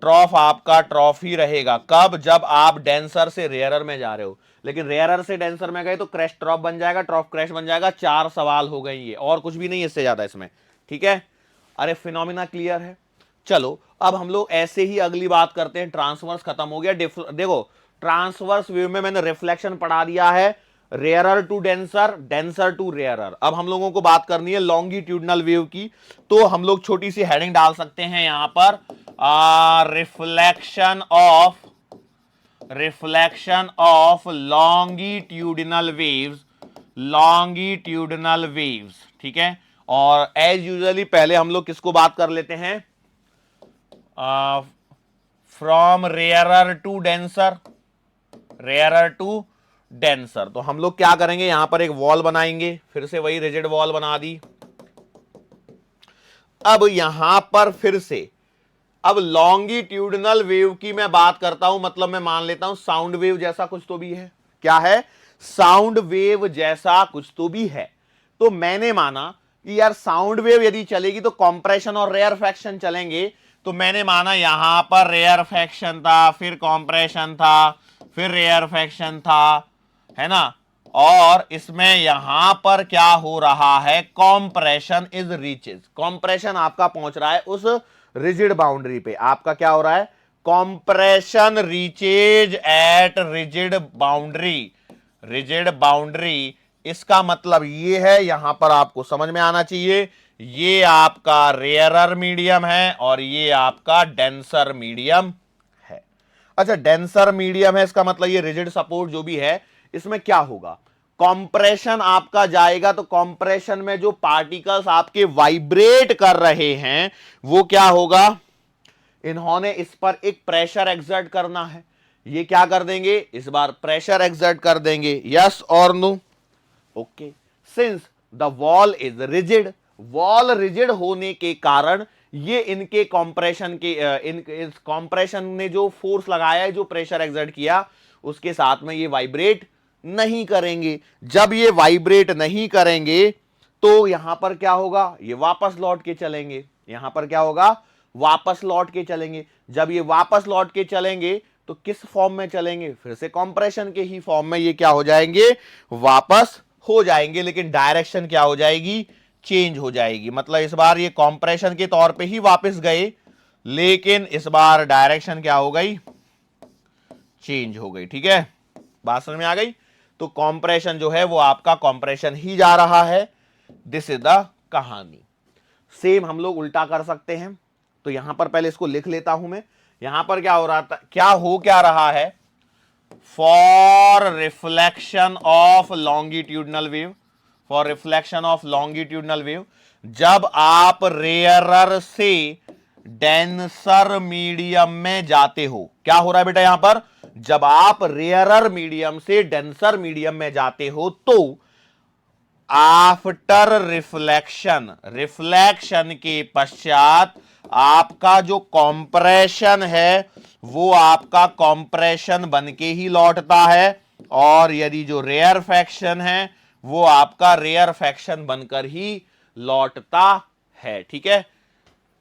ट्रॉफ आपका ट्रॉफ ही रहेगा। कब, जब आप डेंसर से रेयरर में जा रहे हो। लेकिन रेयरर से डेंसर में गए तो क्रैश ट्रॉफ बन जाएगा, ट्रॉफ क्रैश बन जाएगा। 4 सवाल हो गए ये, और कुछ भी नहीं इससे ज्यादा इसमें। ठीक है, अरे फिनोमिना क्लियर है। चलो अब हम लोग ऐसे ही अगली बात करते हैं। ट्रांसवर्स खत्म हो गया। देखो ट्रांसवर्स वेव में मैंने रिफ्लेक्शन पढ़ा दिया है, rarer to denser, denser to rarer. अब हम लोगों को बात करनी है लॉन्गिट्यूडनल वेव की, तो हम लोग छोटी सी हेडिंग डाल सकते हैं यहां पर, reflection of longitudinal waves, longitudinal waves. ठीक है, और एज यूजुअली पहले हम लोग किसको बात कर लेते हैं, from rarer to denser, rarer to denser. तो हम लोग क्या करेंगे, यहां पर एक वॉल बनाएंगे, फिर से वही रिजिड वॉल बना दी। अब यहां पर फिर से अब लॉन्गिट्यूडनल वेव की मैं बात करता हूं, मतलब मैं मान लेता हूं साउंड वेव जैसा कुछ तो भी है। क्या है, साउंड वेव जैसा कुछ तो भी है। तो मैंने माना कि यार साउंड वेव यदि चलेगी तो कॉम्प्रेशन और रेयरफेक्शन चलेंगे। तो मैंने माना यहां पर रेयरफेक्शन था, फिर कॉम्प्रेशन था, फिर रेयरफेक्शन था, है ना। और इसमें यहां पर क्या हो रहा है, कॉम्प्रेशन इज रीचेज, कॉम्प्रेशन आपका पहुंच रहा है उस रिजिड बाउंड्री पे। आपका क्या हो रहा है, compression reaches at rigid boundary, rigid boundary. इसका मतलब ये है, यहां पर आपको समझ में आना चाहिए, ये आपका रेयरर मीडियम है और ये आपका डेंसर मीडियम है। अच्छा, डेंसर मीडियम है, इसका मतलब ये रिजिड सपोर्ट जो भी है, इसमें क्या होगा, कंप्रेशन आपका जाएगा। तो कंप्रेशन में जो पार्टिकल्स आपके वाइब्रेट कर रहे हैं वो क्या होगा, इन्होंने इस पर एक प्रेशर एक्सर्ट करना है। ये क्या कर देंगे, इस बार प्रेशर एक्सर्ट कर देंगे, यस और no. Okay, since the wall is rigid, wall rigid होने के कारण ये इनके कंप्रेशन के इस कंप्रेशन ने जो फोर्स लगाया है, जो प्रेशर एक्सर्ट किया, उसके साथ में ये वाइब्रेट नहीं करेंगे। जब ये वाइब्रेट नहीं करेंगे तो यहां पर क्या होगा, ये वापस लौट के चलेंगे। यहां पर क्या होगा, वापस लौट के चलेंगे। जब ये वापस लौट के चलेंगे तो किस फॉर्म में चलेंगे, फिर से कंप्रेशन के ही फॉर्म में ये क्या हो जाएंगे, वापस हो जाएंगे। लेकिन डायरेक्शन क्या हो जाएगी, चेंज हो जाएगी। मतलब इस बार ये कंप्रेशन के तौर पे ही वापस गए, लेकिन इस बार डायरेक्शन क्या हो गई, चेंज हो गई। ठीक है, बात समझ में आ गई। तो कंप्रेशन जो है वो आपका कंप्रेशन ही जा रहा है। दिस इज द कहानी। सेम हम लोग उल्टा कर सकते हैं। तो यहां पर पहले इसको लिख लेता हूं मैं। यहां पर क्या हो रहा था, क्या रहा है, for reflection of longitudinal wave, for reflection of longitudinal wave, जब आप रेयरर से डेंसर मीडियम में जाते हो, क्या हो रहा है बेटा यहां पर, जब आप रेयरर मीडियम से डेंसर मीडियम में जाते हो तो आफ्टर रिफ्लेक्शन, रिफ्लेक्शन के पश्चात आपका जो कॉम्प्रेशन है वो आपका कॉम्प्रेशन बन के ही लौटता है, और यदि जो रेयर फैक्शन है वो आपका रेयर फैक्शन बनकर ही लौटता है। ठीक है,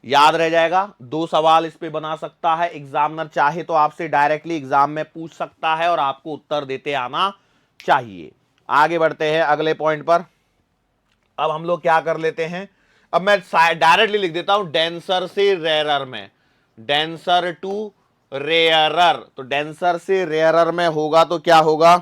याद रह जाएगा। 2 सवाल इस पे बना सकता है एग्जामिनर, चाहे तो आपसे डायरेक्टली एग्जाम में पूछ सकता है और आपको उत्तर देते आना चाहिए। आगे बढ़ते हैं अगले पॉइंट पर। अब हम लोग क्या कर लेते हैं, अब मैं डायरेक्टली लिख देता हूं डेंसर से रेयरर में, डेंसर टू रेयरर। तो डेंसर से रेयरर में होगा तो क्या होगा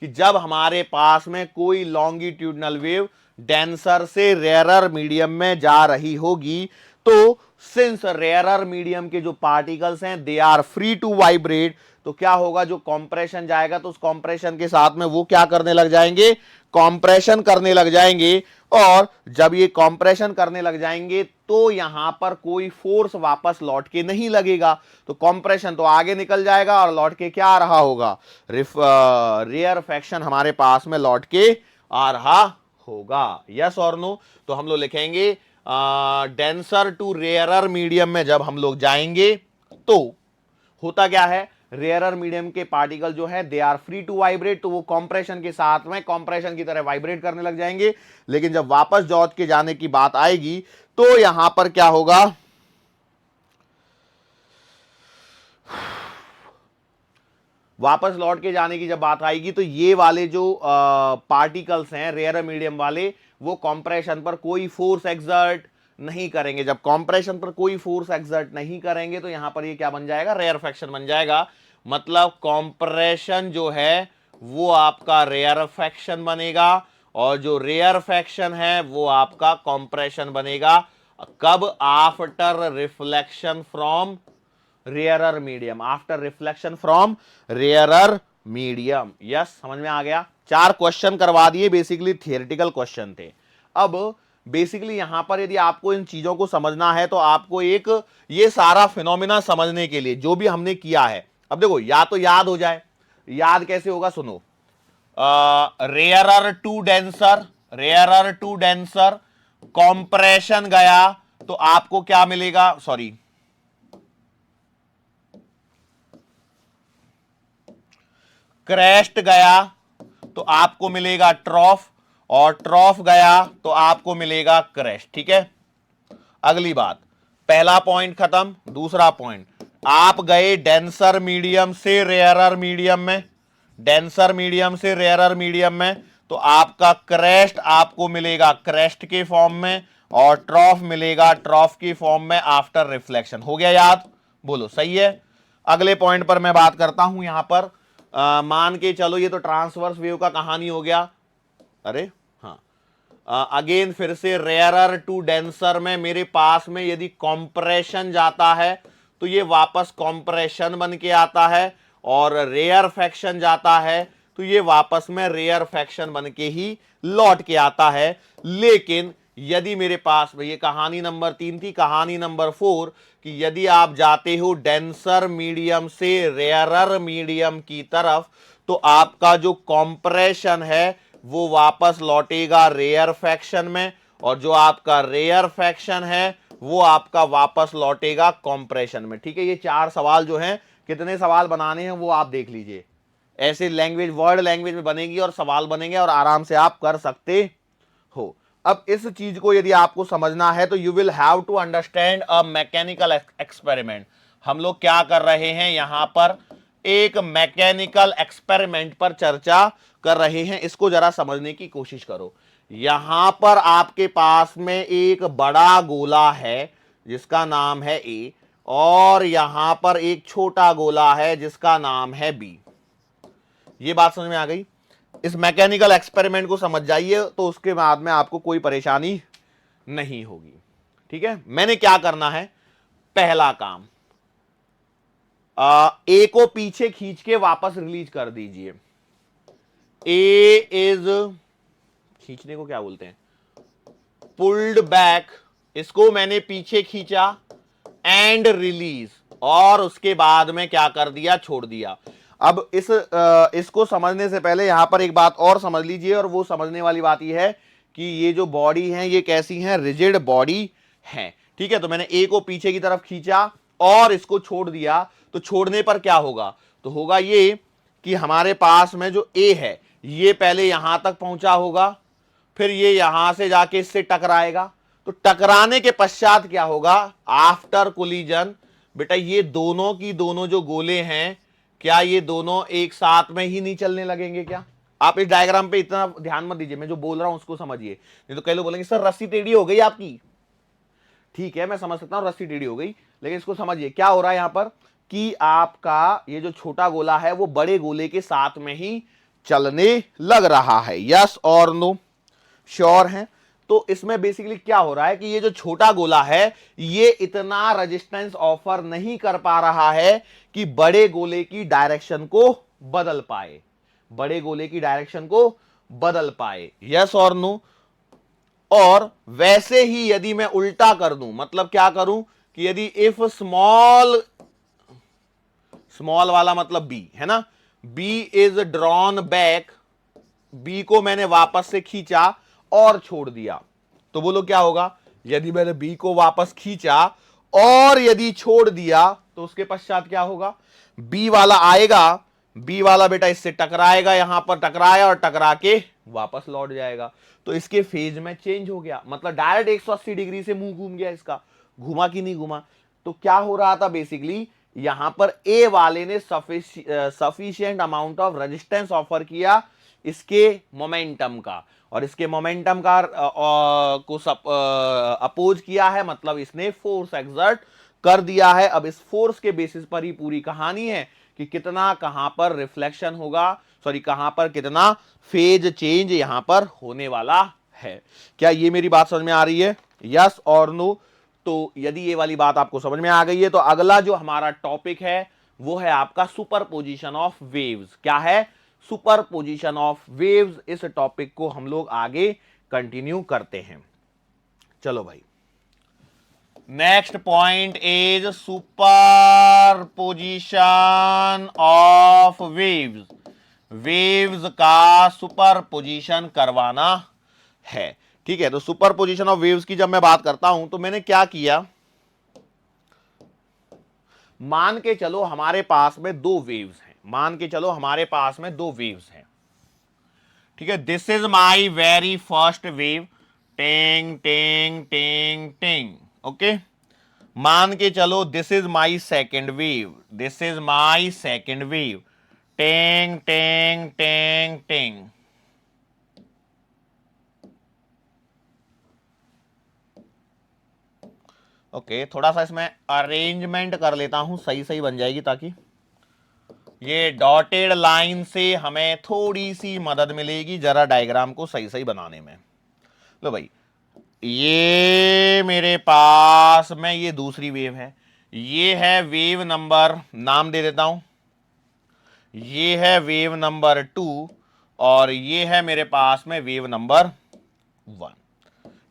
कि जब हमारे पास में कोई लॉन्गिट्यूडनल वेव डेंसर से रेयरर मीडियम में जा रही होगी तो सिंस रेयरर मीडियम के जो पार्टिकल्स हैं they are free to vibrate, तो क्या होगा, जो कॉम्प्रेशन जाएगा तो उस कॉम्प्रेशन के साथ में वो क्या करने लग जाएंगे, कॉम्प्रेशन करने लग जाएंगे। और जब ये कॉम्प्रेशन करने लग जाएंगे तो यहां पर कोई फोर्स वापस लौट के नहीं लगेगा, तो कॉम्प्रेशन तो आगे निकल जाएगा और लौट के क्या आ रहा होगा, रेयर फैक्शन हमारे पास में लौट के आ रहा होगा। यस और नो। तो हम लोग लिखेंगे डेंसर टू रेयरर मीडियम में जब हम लोग जाएंगे तो होता क्या है, रेयरर मीडियम के पार्टिकल जो है they are free to vibrate, तो वो कॉम्प्रेशन के साथ में कॉम्प्रेशन की तरह वाइब्रेट करने लग जाएंगे। लेकिन जब वापस लौट के जाने की बात आएगी तो यहां पर क्या होगा, वापस लौट के जाने की जब बात आएगी तो ये वाले जो पार्टिकल्स हैं रेयर मीडियम वाले, वो कॉम्प्रेशन पर कोई फोर्स एक्सर्ट नहीं करेंगे। जब कॉम्प्रेशन पर कोई फोर्स एक्सर्ट नहीं करेंगे तो यहां पर ये क्या बन जाएगा, रेयर फैक्शन बन जाएगा। मतलब कॉम्प्रेशन जो है वो आपका रेयर फैक्शन बनेगा और जो रेयर फैक्शन है वो आपका कॉम्प्रेशन बनेगा। कब, after reflection from rarer medium, after reflection from rarer medium. Yes, समझ में आ गया। 4 क्वेश्चन करवा दिए, बेसिकली थियोरेटिकल क्वेश्चन थे। अब बेसिकली यहां पर यदि आपको इन चीजों को समझना है तो आपको एक ये सारा फिनोमिना समझने के लिए जो भी हमने किया है, अब देखो या तो याद हो जाए, याद कैसे होगा सुनो, rarer to denser, rarer to denser, compression गया तो आपको क्या मिलेगा, सॉरी क्रेस्ट गया तो आपको मिलेगा ट्रॉफ, और ट्रॉफ गया तो आपको मिलेगा क्रेस्ट। ठीक है, अगली बात, पहला पॉइंट खत्म। दूसरा पॉइंट, आप गए डेंसर मीडियम से रेयरर मीडियम में, डेंसर मीडियम से रेयरर मीडियम में, तो आपका क्रेस्ट आपको मिलेगा क्रेस्ट के फॉर्म में और ट्रॉफ मिलेगा ट्रॉफ की फॉर्म में आफ्टर रिफ्लेक्शन। हो गया याद, बोलो सही है। अगले पॉइंट पर मैं बात करता हूं। यहां पर मान के चलो ये तो ट्रांसवर्स वेव का कहानी हो गया। अरे हाँ, अगेन फिर से रेयरर टू डेंसर में मेरे पास में यदि कॉम्प्रेशन जाता है तो ये वापस कॉम्प्रेशन बन के आता है, और रेयर फैक्शन जाता है तो ये वापस में रेयर फैक्शन बन के ही लौट के आता है। लेकिन यदि मेरे पास में, ये कहानी नंबर 3 थी, कहानी नंबर 4 कि यदि आप जाते हो डेंसर मीडियम से रेयरर मीडियम की तरफ तो आपका जो कॉम्प्रेशन है वो वापस लौटेगा रेयर फैक्शन में, और जो आपका रेयर फैक्शन है वो आपका वापस लौटेगा कॉम्प्रेशन में। ठीक है, ये 4 सवाल जो हैं, कितने सवाल बनाने हैं वो आप देख लीजिए। ऐसे लैंग्वेज, वर्ड लैंग्वेज में बनेगी और सवाल बनेंगे और आराम से आप कर सकते हो। अब इस चीज को यदि आपको समझना है तो you will have to understand a mechanical experiment. हम लोग क्या कर रहे हैं, यहां पर एक मैकेनिकल एक्सपेरिमेंट पर चर्चा कर रहे हैं, इसको जरा समझने की कोशिश करो। यहां पर आपके पास में एक बड़ा गोला है जिसका नाम है ए, और यहां पर एक छोटा गोला है जिसका नाम है बी। ये बात समझ में आ गई। इस मैकेनिकल एक्सपेरिमेंट को समझ जाइए तो उसके बाद में आपको कोई परेशानी नहीं होगी। ठीक है, मैंने क्या करना है, पहला काम ए को पीछे खींच के वापस रिलीज कर दीजिए। ए इज, खींचने को क्या बोलते हैं, पुल्ड बैक, इसको मैंने पीछे खींचा एंड रिलीज, और उसके बाद में क्या कर दिया, छोड़ दिया। अब इसको समझने से पहले यहां पर एक बात और समझ लीजिए, और वो समझने वाली बात यह है कि ये जो बॉडी है ये कैसी है, रिजिड बॉडी है। ठीक है, तो मैंने ए को पीछे की तरफ खींचा और इसको छोड़ दिया, तो छोड़ने पर क्या होगा, तो होगा ये कि हमारे पास में जो ए है ये पहले यहां तक पहुंचा होगा, फिर ये यहां से जाके इससे टकराएगा, तो टकराने के पश्चात क्या होगा, आफ्टर कोलिजन, बेटा ये दोनों की दोनों जो गोले हैं, क्या ये दोनों एक साथ में ही नहीं चलने लगेंगे क्या? आप इस डायग्राम पे इतना ध्यान मत दीजिए, मैं जो बोल रहा हूं उसको समझिए, नहीं तो कई लोग बोलेंगे सर रस्सी टेढ़ी हो गई आपकी। ठीक है, मैं समझ सकता हूं रस्सी टेढ़ी हो गई, लेकिन इसको समझिए क्या हो रहा है यहां पर कि आपका ये जो छोटा गोला है वो बड़े गोले के साथ में ही चलने लग रहा है। यस और नो, श्योर है? तो इसमें बेसिकली क्या हो रहा है कि ये जो छोटा गोला है ये इतना रेजिस्टेंस ऑफर नहीं कर पा रहा है कि बड़े गोले की डायरेक्शन को बदल पाए, बड़े गोले की डायरेक्शन को बदल पाए। यस और नो? और वैसे ही यदि मैं उल्टा कर दूं, मतलब क्या करूं कि यदि इफ स्मॉल, स्मॉल वाला मतलब बी है ना, B is drawn back, B को मैंने वापस से खींचा और छोड़ दिया, तो बोलो क्या होगा, यदि मैंने बी को वापस खींचा और यदि छोड़ दिया तो उसके पश्चात क्या होगा, बी वाला आएगा, बी वाला बेटा इससे टकराएगा, यहां पर टकराया और टकरा के वापस लौट जाएगा, तो इसके फेज में चेंज हो गया, मतलब डायरेक्ट 180 डिग्री से मुंह घूम गया इसका, घुमा कि नहीं घुमा? तो क्या हो रहा था बेसिकली, यहां पर ए वाले ने sufficient amount of resistance offer किया इसके मोमेंटम का, और इसके मोमेंटम का को अपोज किया है, मतलब इसने फोर्स एक्सर्ट कर दिया है। अब इस फोर्स के बेसिस पर ही पूरी कहानी है कि कितना कहां पर रिफ्लेक्शन होगा, सॉरी कहां पर कितना फेज चेंज यहां पर होने वाला है। क्या ये मेरी बात समझ में आ रही है? यस और नो? तो यदि ये वाली बात आपको समझ में आ गई है तो अगला जो हमारा टॉपिक है वो है आपका सुपरपोजिशन ऑफ वेव्स। क्या है? Superposition of waves. इस टॉपिक को हम लोग आगे कंटिन्यू करते हैं। चलो भाई, next point is superposition of waves. Waves का सुपरपोजिशन करवाना है। ठीक है, तो सुपरपोजिशन ऑफ वेव्स की जब मैं बात करता हूं तो मैंने क्या किया, मान के चलो हमारे पास में दो वेव्स हैं, मान के चलो हमारे पास में दो वेव्स हैं। ठीक है, this is my very first wave, टिंग टिंग टिंग टिंग। ओके, मान के चलो this is my second wave, this is my second wave, टिंग टिंग टिंग टिंग। ओके, थोड़ा सा इसमें अरेंजमेंट कर लेता हूं, सही सही बन जाएगी, ताकि ये डॉटेड लाइन से हमें थोड़ी सी मदद मिलेगी जरा डायग्राम को सही सही बनाने में। लो भाई, ये मेरे पास में ये दूसरी वेव है, ये है वेव नंबर, नाम दे देता हूं, ये है वेव नंबर 2 और ये है मेरे पास में वेव नंबर 1।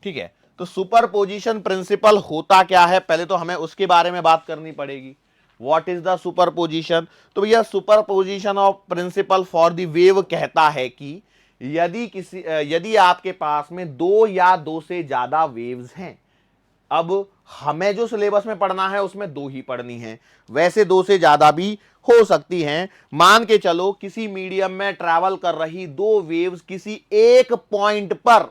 ठीक है, तो सुपरपोजिशन प्रिंसिपल होता क्या है, पहले तो हमें उसके बारे में बात करनी पड़ेगी। What is the superposition? तो भैया superposition of principal for the wave कहता है कि यदि आपके पास में दो या दो से ज्यादा वेव्स हैं, अब हमें जो सिलेबस में पढ़ना है उसमें दो ही पढ़नी है, वैसे दो से ज्यादा भी हो सकती हैं। मान के चलो किसी मीडियम में ट्रैवल कर रही दो वेव्स किसी एक पॉइंट पर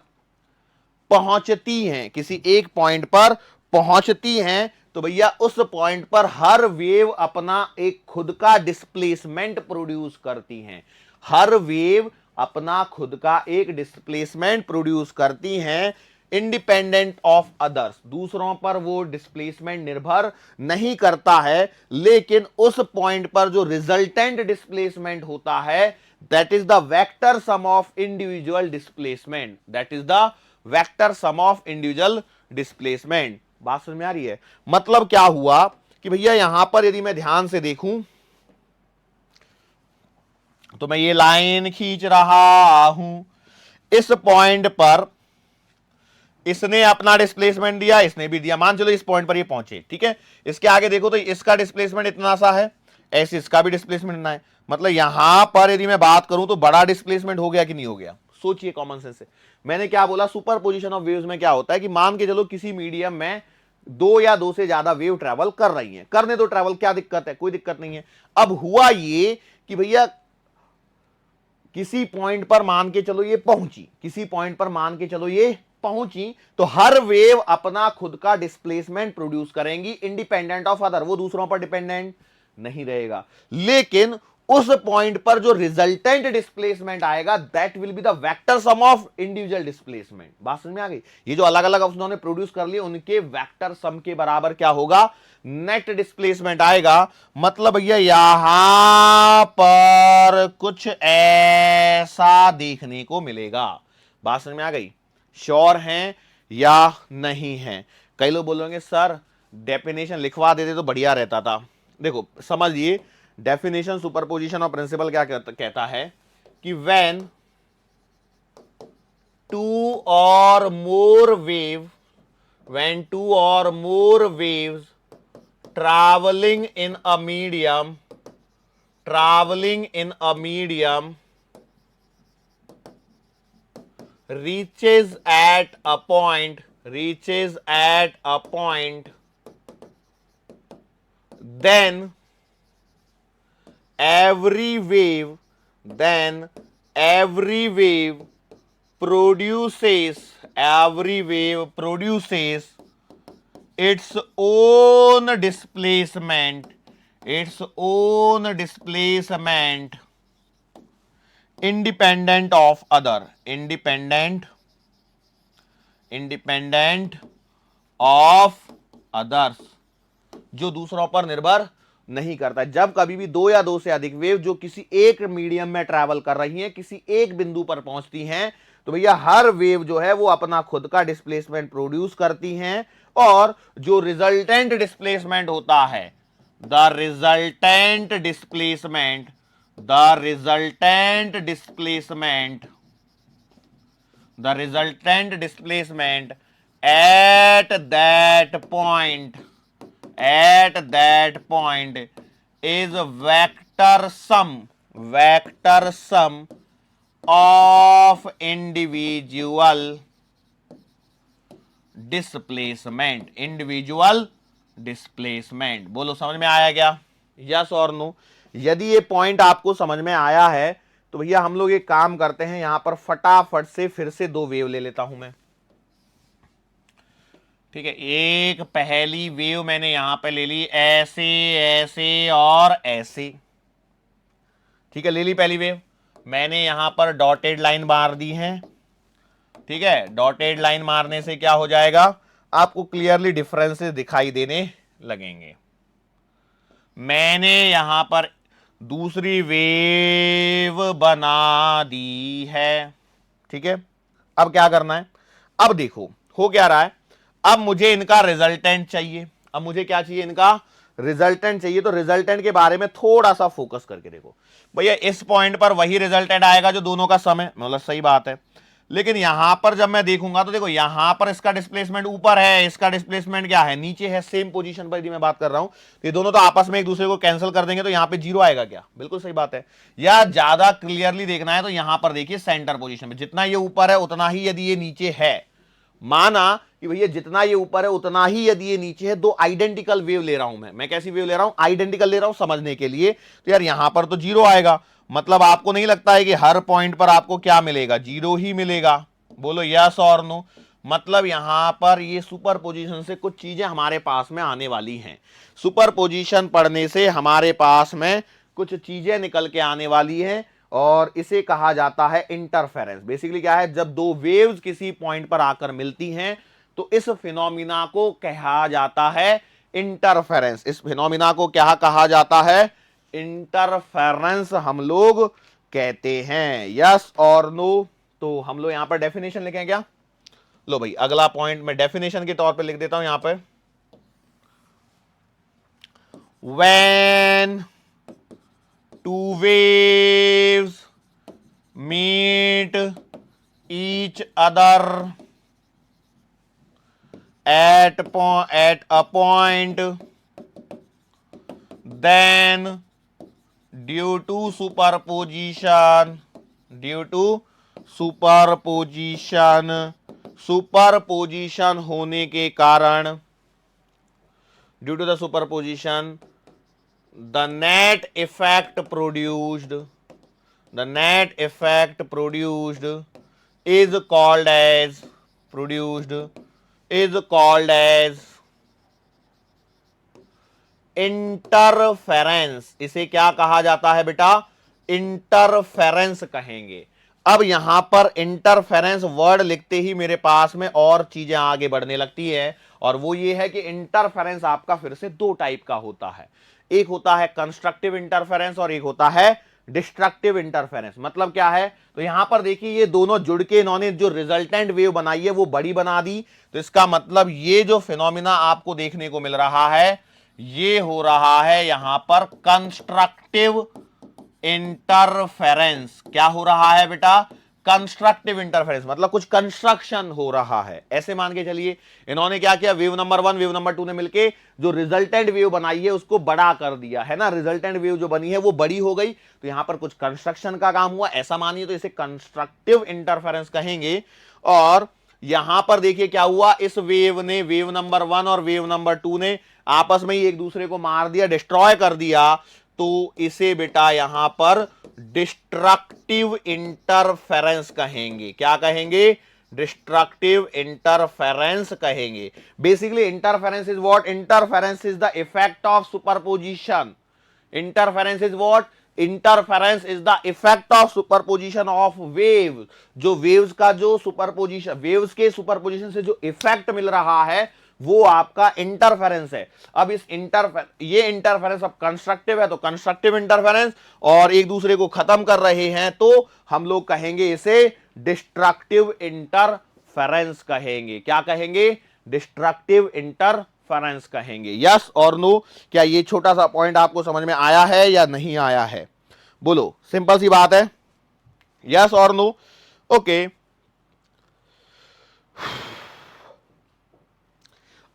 पहुंचती हैं, किसी एक पॉइंट पर पहुंचती हैं, तो भैया उस पॉइंट पर हर वेव अपना एक खुद का डिस्प्लेसमेंट प्रोड्यूस करती हैं, हर वेव अपना खुद का एक डिस्प्लेसमेंट प्रोड्यूस करती हैं, इंडिपेंडेंट ऑफ अदर्स, दूसरों पर वो डिस्प्लेसमेंट निर्भर नहीं करता है, लेकिन उस पॉइंट पर जो रिजल्टेंट डिस्प्लेसमेंट होता है that is the vector sum of individual displacement, that is the vector sum of individual displacement. बात समझ में आ रही है? मतलब क्या हुआ कि भैया यहां पर यदि मैं ध्यान से देखूं तो मैं ये लाइन खींच रहा हूं, इस पॉइंट पर इसने अपना डिस्प्लेसमेंट दिया, इसने भी दिया, मान चलो इस पॉइंट पर ये पहुंचे, ठीक है। इसके आगे देखो तो इसका डिस्प्लेसमेंट इतना सा है, ऐसे इसका भी डिस्प्लेसमेंट इतना है। मतलब यहां पर यदि मैं बात करूं तो बड़ा डिस्प्लेसमेंट हो गया कि नहीं हो गया? सोचिए कॉमन सेंस से। मैंने क्या बोला, सुपर पोजिशन ऑफ वेव्स में क्या होता है कि मान के चलो किसी मीडियम में दो या दो से ज्यादा वेव ट्रेवल कर रही हैं, करने दो ट्रेवल, क्या दिक्कत है? कोई दिक्कत नहीं है। अब हुआ ये कि भैया किसी पॉइंट पर मान के चलो ये पहुंची, किसी पॉइंट पर मान के चलो ये पहुंची, तो हर वेव अपना खुद का डिस्प्लेसमेंट प्रोड्यूस करेंगी इंडिपेंडेंट ऑफ अदर, वो दूसरों पर डिपेंडेंट नहीं रहेगा। लेकिन उस पॉइंट पर जो रिजल्टेंट डिस्प्लेसमेंट आएगा that will be the vector sum of individual displacement. बात समझ में आ गई? ये जो अलग अलग उन्होंने प्रोड्यूस कर लिए उनके वेक्टर सम के बराबर क्या होगा? नेट डिस्प्लेसमेंट आएगा। मतलब भैया यहां पर कुछ ऐसा देखने को मिलेगा। बात समझ में आ गई? श्योर हैं या नहीं है? कई लोग बोलेंगे सर डेफिनेशन लिखवा देते तो बढ़िया रहता था। देखो समझिए, डेफिनेशन सुपरपोजिशन और प्रिंसिपल क्या कहता है कि व्हेन टू और मोर waves traveling in a medium reaches at a point, then every wave produces its own displacement independent of others, जो दूसरों पर निर्भर नहीं करता। जब कभी भी दो या दो से अधिक वेव जो किसी एक मीडियम में ट्रैवल कर रही हैं, किसी एक बिंदु पर पहुंचती हैं, तो भैया हर वेव जो है वो अपना खुद का डिस्प्लेसमेंट प्रोड्यूस करती हैं, और जो रिजल्टेंट डिस्प्लेसमेंट होता है, the resultant displacement at that point is vector sum of individual displacement. बोलो समझ में आया क्या? यस और नो? यदि ये पॉइंट आपको समझ में आया है तो भैया हम लोग एक काम करते हैं, यहां पर फटाफट से फिर से दो वेव ले लेता हूं मैं, ठीक है। एक पहली वेव मैंने यहां पे ले ली, ऐसे ऐसे और ऐसे, ठीक है, ले ली पहली वेव। मैंने यहां पर डॉटेड लाइन मार दी है, ठीक है। डॉटेड लाइन मारने से क्या हो जाएगा? आपको क्लियरली डिफरेंसेस दिखाई देने लगेंगे। मैंने यहां पर दूसरी वेव बना दी है, ठीक है। अब क्या करना है? अब देखो हो क्या रहा है, अब मुझे इनका रिजल्टेंट चाहिए। अब मुझे क्या चाहिए? इनका रिजल्टेंट चाहिए। तो रिजल्टेंट के बारे में थोड़ा सा फोकस करके देखो भैया, इस पॉइंट पर वही रिजल्टेंट आएगा जो दोनों का सम है, मतलब सही बात है। लेकिन यहां पर जब मैं देखूंगा तो देखो यहां पर इसका डिस्प्लेसमेंट ऊपर है, इसका डिस्प्लेसमेंट क्या है? नीचे है। सेम पोजीशन पर यदि मैं बात कर रहा हूं तो ये दोनों तो आपस में एक दूसरे को कैंसिल कर देंगे, तो यहां पे जीरो आएगा क्या? बिल्कुल सही बात है। या ज्यादा क्लियरली देखना है तो यहां पर देखिए सेंटर पोजीशन में जितना ये ऊपर है उतना ही यदि ये नीचे है, माना कि भैया जितना ये ऊपर है उतना ही यदि ये नीचे है, दो आइडेंटिकल वेव ले रहा हूं मैं कैसी वेव ले रहा हूं? आइडेंटिकल ले रहा हूं समझने के लिए। तो यार यहां पर तो जीरो आएगा, मतलब आपको नहीं लगता है कि हर पॉइंट पर आपको क्या मिलेगा? जीरो ही मिलेगा। बोलो यस और नो? मतलब यहां पर ये सुपरपोजिशन से कुछ चीजें हमारे पास में आने वाली हैं। सुपरपोजिशन पढ़ने से हमारे पास में कुछ चीजें निकल के आने वाली हैं, और इसे कहा जाता है इंटरफेरेंस। बेसिकली क्या है? जब दो वेव्स किसी पॉइंट पर आकर मिलती हैं तो इस फिनोमिना को कहा जाता है इंटरफेरेंस। इस फिनोमिना को क्या कहा जाता है? इंटरफेरेंस हम लोग कहते हैं। यस और नो? तो हम लोग यहां पर डेफिनेशन लिखें क्या? लो भाई अगला पॉइंट मैं डेफिनेशन के तौर पे लिख देता हूं यहां पे, when two waves meet each other at a point, then due to superposition, superposition होने के कारण, due to the superposition, the net effect produced is called as interference. इसे क्या कहा जाता है बेटा? इंटरफेरेंस कहेंगे। अब यहां पर इंटरफेरेंस वर्ड लिखते ही मेरे पास में और चीजें आगे बढ़ने लगती है, और वो ये है कि इंटरफेरेंस आपका फिर से दो टाइप का होता है। एक होता है कंस्ट्रक्टिव इंटरफेरेंस और एक होता है डिस्ट्रक्टिव इंटरफेरेंस। मतलब क्या है? तो यहां पर देखिए ये दोनों जुड़ के इन्होंने जो रिजल्टेंट वेव बनाई है वो बड़ी बना दी। तो इसका मतलब ये जो फिनोमिना आपको देखने को मिल रहा है ये हो रहा है यहां पर कंस्ट्रक्टिव इंटरफेरेंस। क्या हो रहा है बेटा? कंस्ट्रक्टिव इंटरफेरेंस, मतलब कुछ कंस्ट्रक्शन हो रहा है, ऐसे मान के चलिए। इन्होंने क्या किया? वेव नंबर 1 वेव नंबर 2 ने मिलके जो रिजल्टेंट वेव बनाई है उसको बड़ा कर दिया है ना। रिजल्टेंट वेव जो बनी है वो बड़ी हो गई, तो यहां पर कुछ कंस्ट्रक्शन का काम हुआ, ऐसा मानिए। तो इसे कंस्ट्रक्टिव इंटरफेरेंस कहेंगे। और यहां पर देखिए क्या हुआ, इस वेव ने, वेव नंबर 1 और वेव नंबर 2 ने आपस में ही एक दूसरे को मार दिया, डिस्ट्रॉय कर दिया। तो इसे बेटा यहां पर डिस्ट्रक्टिव इंटरफेरेंस कहेंगे। क्या कहेंगे? डिस्ट्रक्टिव इंटरफेरेंस कहेंगे। Basically interference is what? Interference is the effect of superposition. Interference is what? Interference is the effect of superposition of wave. जो वेव्स का जो सुपरपोजिशन, वेव्स के सुपरपोजिशन से जो इफेक्ट मिल रहा है वो आपका इंटरफेरेंस है। अब इस ये इंटरफेरेंस अब कंस्ट्रक्टिव है तो कंस्ट्रक्टिव इंटरफेरेंस, और एक दूसरे को खत्म कर रहे हैं तो हम लोग कहेंगे इसे डिस्ट्रक्टिव इंटरफेरेंस कहेंगे। क्या कहेंगे? डिस्ट्रक्टिव इंटरफेरेंस कहेंगे। यस और नो? क्या ये छोटा सा पॉइंट आपको समझ में आया है या नहीं आया है? बोलो, सिंपल सी बात है। यस और नो? ओके।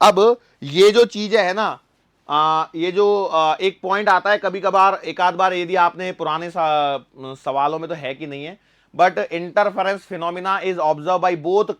अब ये जो चीजें है ना, ये जो एक पॉइंट आता है कभी कभार, एक आध बार, यदि आपने पुराने सवालों में तो है कि नहीं है, but interference phenomena is observe by both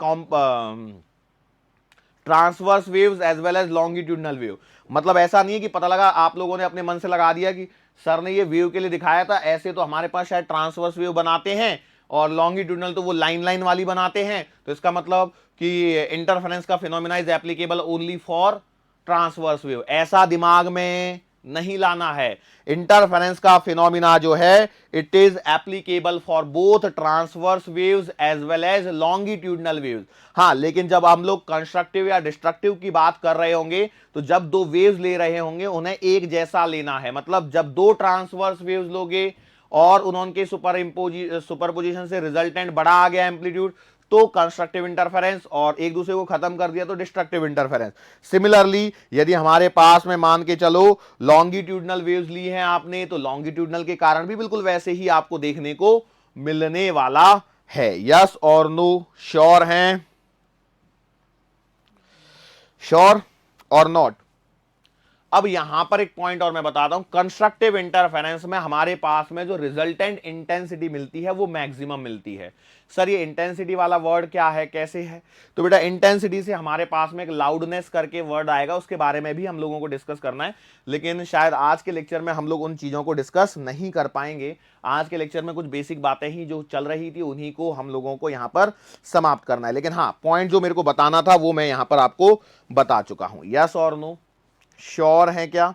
transverse waves as well as longitudinal wave. मतलब ऐसा नहीं है कि पता लगा आप लोगों ने अपने मन से लगा दिया कि सर ने ये वेव के लिए दिखाया था, ऐसे तो हमारे पास शायद ट्रांसवर्स वेव बनाते हैं और लॉन्गिट्यूडनल तो वो लाइन लाइन वाली बनाते हैं, तो इसका मतलब कि इंटरफेरेंस का phenomena is applicable only for transverse wave. ऐसा दिमाग में नहीं लाना है। इंटरफेरेंस का फिनोमिना जो है it is applicable for both transverse waves as well as longitudinal waves. हाँ, लेकिन जब हम लोग कंस्ट्रक्टिव या डिस्ट्रक्टिव की बात कर रहे होंगे तो जब दो वेव्स ले रहे होंगे उन्हें एक जैसा लेना है। मतलब जब दो ट्रांसवर्स वेव्स लोगे और उनके सुपरपोजिशन से रिजल्टेंट बड़ा आ गया एम्पलीट्यूड, तो कंस्ट्रक्टिव इंटरफेरेंस, और एक दूसरे को खत्म कर दिया तो डिस्ट्रक्टिव इंटरफेरेंस। सिमिलरली यदि हमारे पास में मान के चलो लॉन्गिट्यूडनल वेव्स ली हैं आपने, तो लॉन्गिट्यूडनल के कारण भी बिल्कुल वैसे ही आपको देखने को मिलने वाला है। यस और नो? श्योर हैं? श्योर और नॉट? अब यहां पर एक पॉइंट और मैं बताता हूं, कंस्ट्रक्टिव इंटरफेरेंस में हमारे पास में जो रिजल्टेंट इंटेंसिटी मिलती है वो मैक्सिमम मिलती है। सर ये इंटेंसिटी वाला वर्ड क्या है, कैसे है? तो बेटा इंटेंसिटी से हमारे पास में एक लाउडनेस करके वर्ड आएगा, उसके बारे में भी हम लोगों को डिस्कस करना है, लेकिन शायद आज के लेक्चर में हम लोग उन चीजों को डिस्कस नहीं कर पाएंगे। आज के लेक्चर में कुछ बेसिक बातें ही जो चल रही थी उन्हीं को हम लोगों को यहां पर समाप्त करना है। लेकिन हाँ, पॉइंट जो मेरे को बताना था वो मैं यहां पर आपको बता चुका हूं। यस और नो? श्योर है क्या?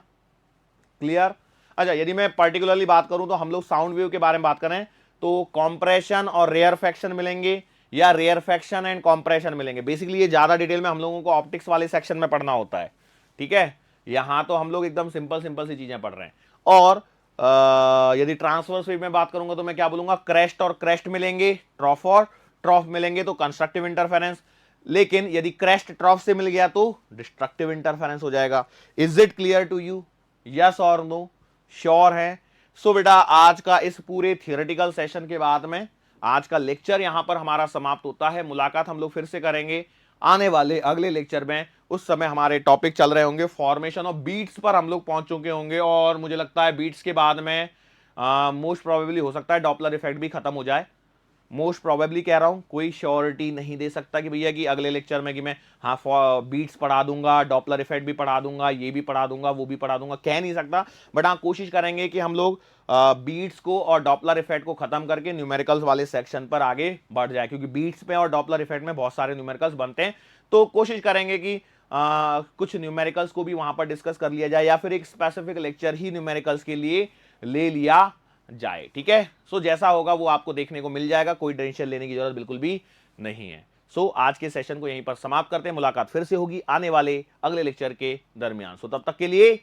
क्लियर? अच्छा, यदि मैं पर्टिकुलरली बात करूं तो हम लोग साउंड वेव के बारे में बात करें तो कॉम्प्रेशन और रेयरफेक्शन मिलेंगे या रेयरफेक्शन एंड कॉम्प्रेशन मिलेंगे। बेसिकली ये ज्यादा डिटेल में हम लोगों को ऑप्टिक्स वाले सेक्शन में पढ़ना होता है, ठीक है? यहां तो हम लोग एकदम सिंपल सिंपल सी चीजें पढ़ रहे हैं। और यदि ट्रांसवर्स वेव में बात करूंगा तो मैं क्या बोलूंगा, क्रेस्ट और क्रेस्ट मिलेंगे, ट्रॉफ और ट्रॉफ मिलेंगे, तो कंस्ट्रक्टिव इंटरफेरेंस। लेकिन यदि क्रेस्ट ट्रॉफ से मिल गया तो डिस्ट्रक्टिव इंटरफेरेंस हो जाएगा। Is it clear to you? Yes और नो? श्योर है? सो बेटा आज का इस पूरे थियोरेटिकल सेशन के बाद में आज का लेक्चर यहां पर हमारा समाप्त होता है। मुलाकात हम लोग फिर से करेंगे आने वाले अगले लेक्चर में। उस समय हमारे टॉपिक चल रहे होंगे फॉर्मेशन ऑफ बीट्स पर हम लोग पहुंच चुके होंगे, और मुझे लगता है बीट्स के बाद में मोस्ट प्रोबेबली हो सकता है डॉपलर इफेक्ट भी खत्म हो जाए। मोस्ट प्रोबेबली कह रहा हूं, कोई श्योरिटी नहीं दे सकता कि भैया कि अगले लेक्चर में कि मैं हाँ बीट्स पढ़ा दूंगा, डॉपलर इफेक्ट भी पढ़ा दूंगा, ये भी पढ़ा दूंगा, वो भी पढ़ा दूंगा, कह नहीं सकता। बट हाँ कोशिश करेंगे कि हम लोग बीट्स को और डॉपलर इफेक्ट को खत्म करके न्यूमेरिकल्स वाले सेक्शन पर आगे बढ़ जाए, क्योंकि बीट्स पे और डॉपलर इफेक्ट में बहुत सारे न्यूमेरिकल्स बनते हैं। तो कोशिश करेंगे कि कुछ न्यूमेरिकल्स को भी वहां पर डिस्कस कर लिया जाए, या फिर एक स्पेसिफिक लेक्चर ही न्यूमेरिकल्स के लिए ले लिया जाए। ठीक है, सो जैसा होगा वो आपको देखने को मिल जाएगा, कोई टेंशन लेने की जरूरत बिल्कुल भी नहीं है। सो आज के सेशन को यहीं पर समाप्त करते हैं। मुलाकात फिर से होगी आने वाले अगले लेक्चर के दरमियान। सो तब तक के लिए